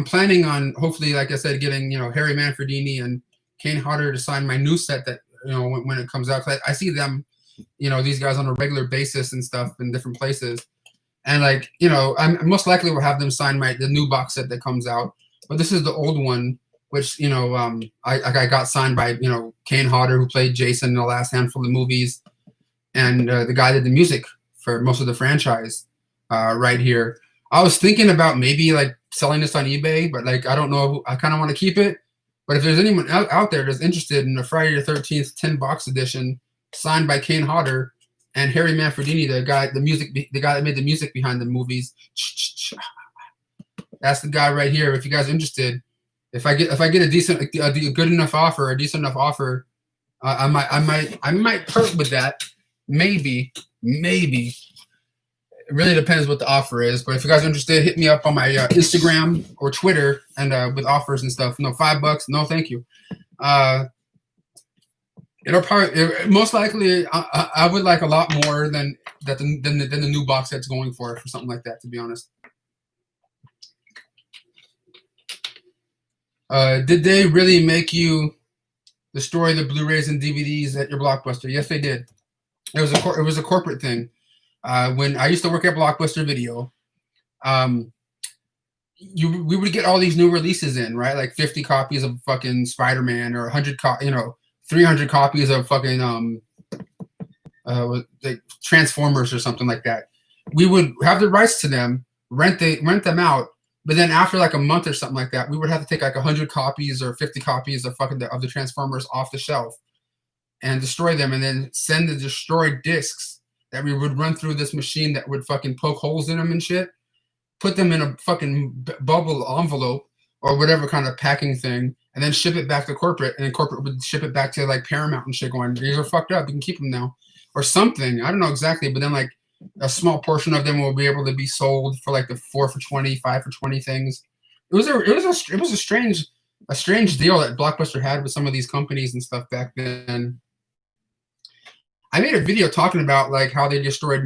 planning on, hopefully, like I said, getting, Harry Manfredini and Kane Hodder to sign my new set that, when it comes out. I see them, these guys on a regular basis and stuff in different places. And like, I most likely will have them sign the new box set that comes out. But this is the old one, which, I got signed by, Kane Hodder, who played Jason in the last handful of movies. And the guy did the music for most of the franchise right here. I was thinking about maybe like selling this on eBay, but like, I don't know. I kind of want to keep it. But if there's anyone out there that's interested in the Friday the 13th 10-box edition signed by Kane Hodder and Harry Manfredini, the guy that made the music behind the movies, that's the guy right here. If you guys are interested, if I get a good enough offer, I might part with that. Maybe. It really depends what the offer is. But if you guys are interested, hit me up on my Instagram or Twitter and with offers and stuff. No, $5. No, thank you. It'll probably most likely I would like a lot more than the new box set's going for something like that. To be honest. Did they really make you destroy the Blu-rays and DVDs at your Blockbuster? Yes, they did. It was a corporate thing. When I used to work at Blockbuster Video, we would get all these new releases in, right? Like 50 copies of fucking Spider-Man or 300 copies of fucking like Transformers or something like that. We would have the rights to them, rent them out, but then after like a month or something like that, we would have to take like 100 copies or 50 copies of the Transformers off the shelf and destroy them, and then send the destroyed discs that we would run through this machine that would fucking poke holes in them and shit, put them in a fucking bubble envelope or whatever kind of packing thing, and then ship it back to corporate, and then corporate would ship it back to like Paramount and shit, going, these are fucked up, you can keep them now, or something. I don't know exactly, but then like a small portion of them will be able to be sold for like the 4 for 20, 5 for 20 things. It was a strange deal that Blockbuster had with some of these companies and stuff back then. I made a video talking about like how they destroyed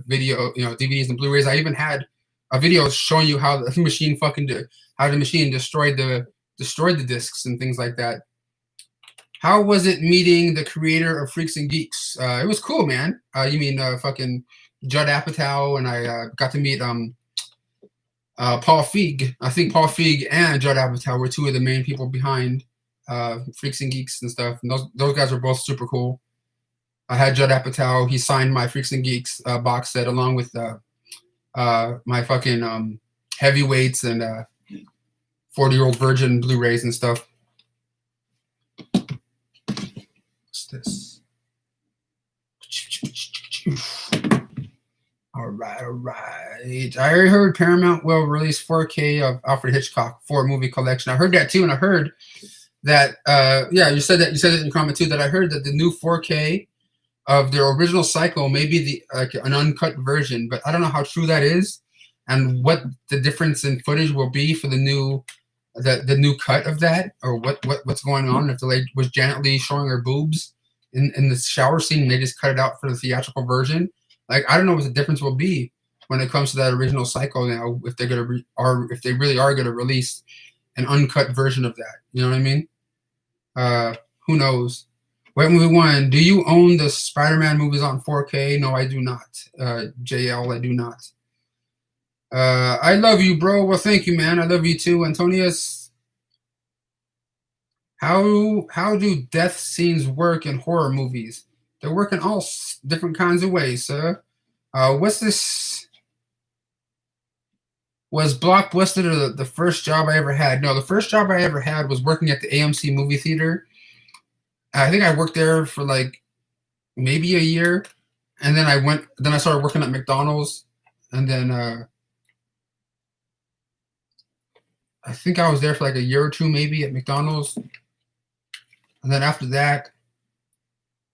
video, DVDs and Blu-rays. I even had a video showing you how the machine destroyed the discs and things like that. How was it meeting the creator of Freaks and Geeks? It was cool, man. You mean fucking Judd Apatow, and I got to meet Paul Feig. I think Paul Feig and Judd Apatow were two of the main people behind Freaks and Geeks and stuff. And those guys were both super cool. I had Judd Apatow. He signed my Freaks and Geeks box set along with my fucking heavyweights and 40-year-old virgin Blu-rays and stuff. What's this? All right. I already heard Paramount will release 4K of Alfred Hitchcock 4-movie collection. I heard that too, and I heard that you said that in your comment too, that I heard that the new 4K of their original cycle may be an uncut version, but I don't know how true that is and what the difference in footage will be for the new cut of that, or what's going on. If was Janet Leigh showing her boobs in the shower scene and they just cut it out for the theatrical version. Like, I don't know what the difference will be when it comes to that original cycle now, if they're if they really are gonna release an uncut version of that. You know what I mean? Who knows? Wait, movie one. Do you own the Spider-Man movies on 4K? No, I do not. JL, I do not. I love you, bro. Well, thank you, man. I love you too, Antonius. How do death scenes work in horror movies? They work in all different kinds of ways, sir. What's this? Was Blockbuster the first job I ever had? No, the first job I ever had was working at the AMC movie theater. I think I worked there for like maybe a year, and then I started working at McDonald's, and then I think I was there for like a year or two maybe at McDonald's, and then after that,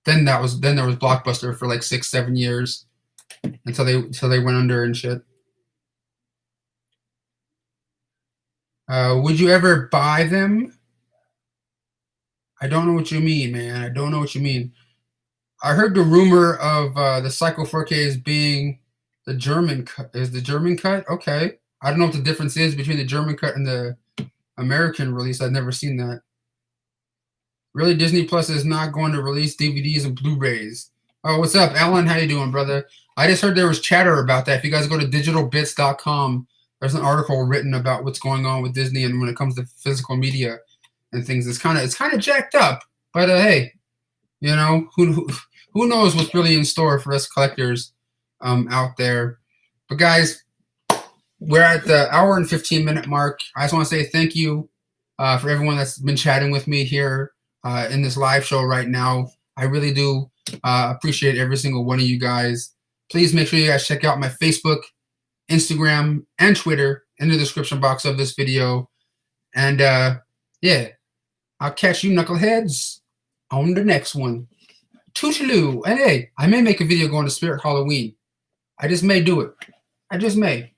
then there was Blockbuster for like 6-7 years until they went under and shit. Would you ever buy them? I don't know what you mean, man. I don't know what you mean. I heard the rumor of the Psycho 4Ks being the German cut. Is the German cut? Okay. I don't know what the difference is between the German cut and the American release. I've never seen that. Really, Disney Plus is not going to release DVDs and Blu-rays. Oh, what's up, Alan? How you doing, brother? I just heard there was chatter about that. If you guys go to digitalbits.com, there's an article written about what's going on with Disney and when it comes to physical media and things. It's kind of jacked up. But hey, you know, who knows what's really in store for us collectors out there. But guys, we're at the hour and 15-minute mark. I just want to say thank you for everyone that's been chatting with me here in this live show right now. I really do appreciate every single one of you guys. Please make sure you guys check out my Facebook, Instagram, and Twitter in the description box of this video. And yeah, I'll catch you knuckleheads on the next one. Toodaloo. And hey, I may make a video going to Spirit Halloween. I just may do it. I just may.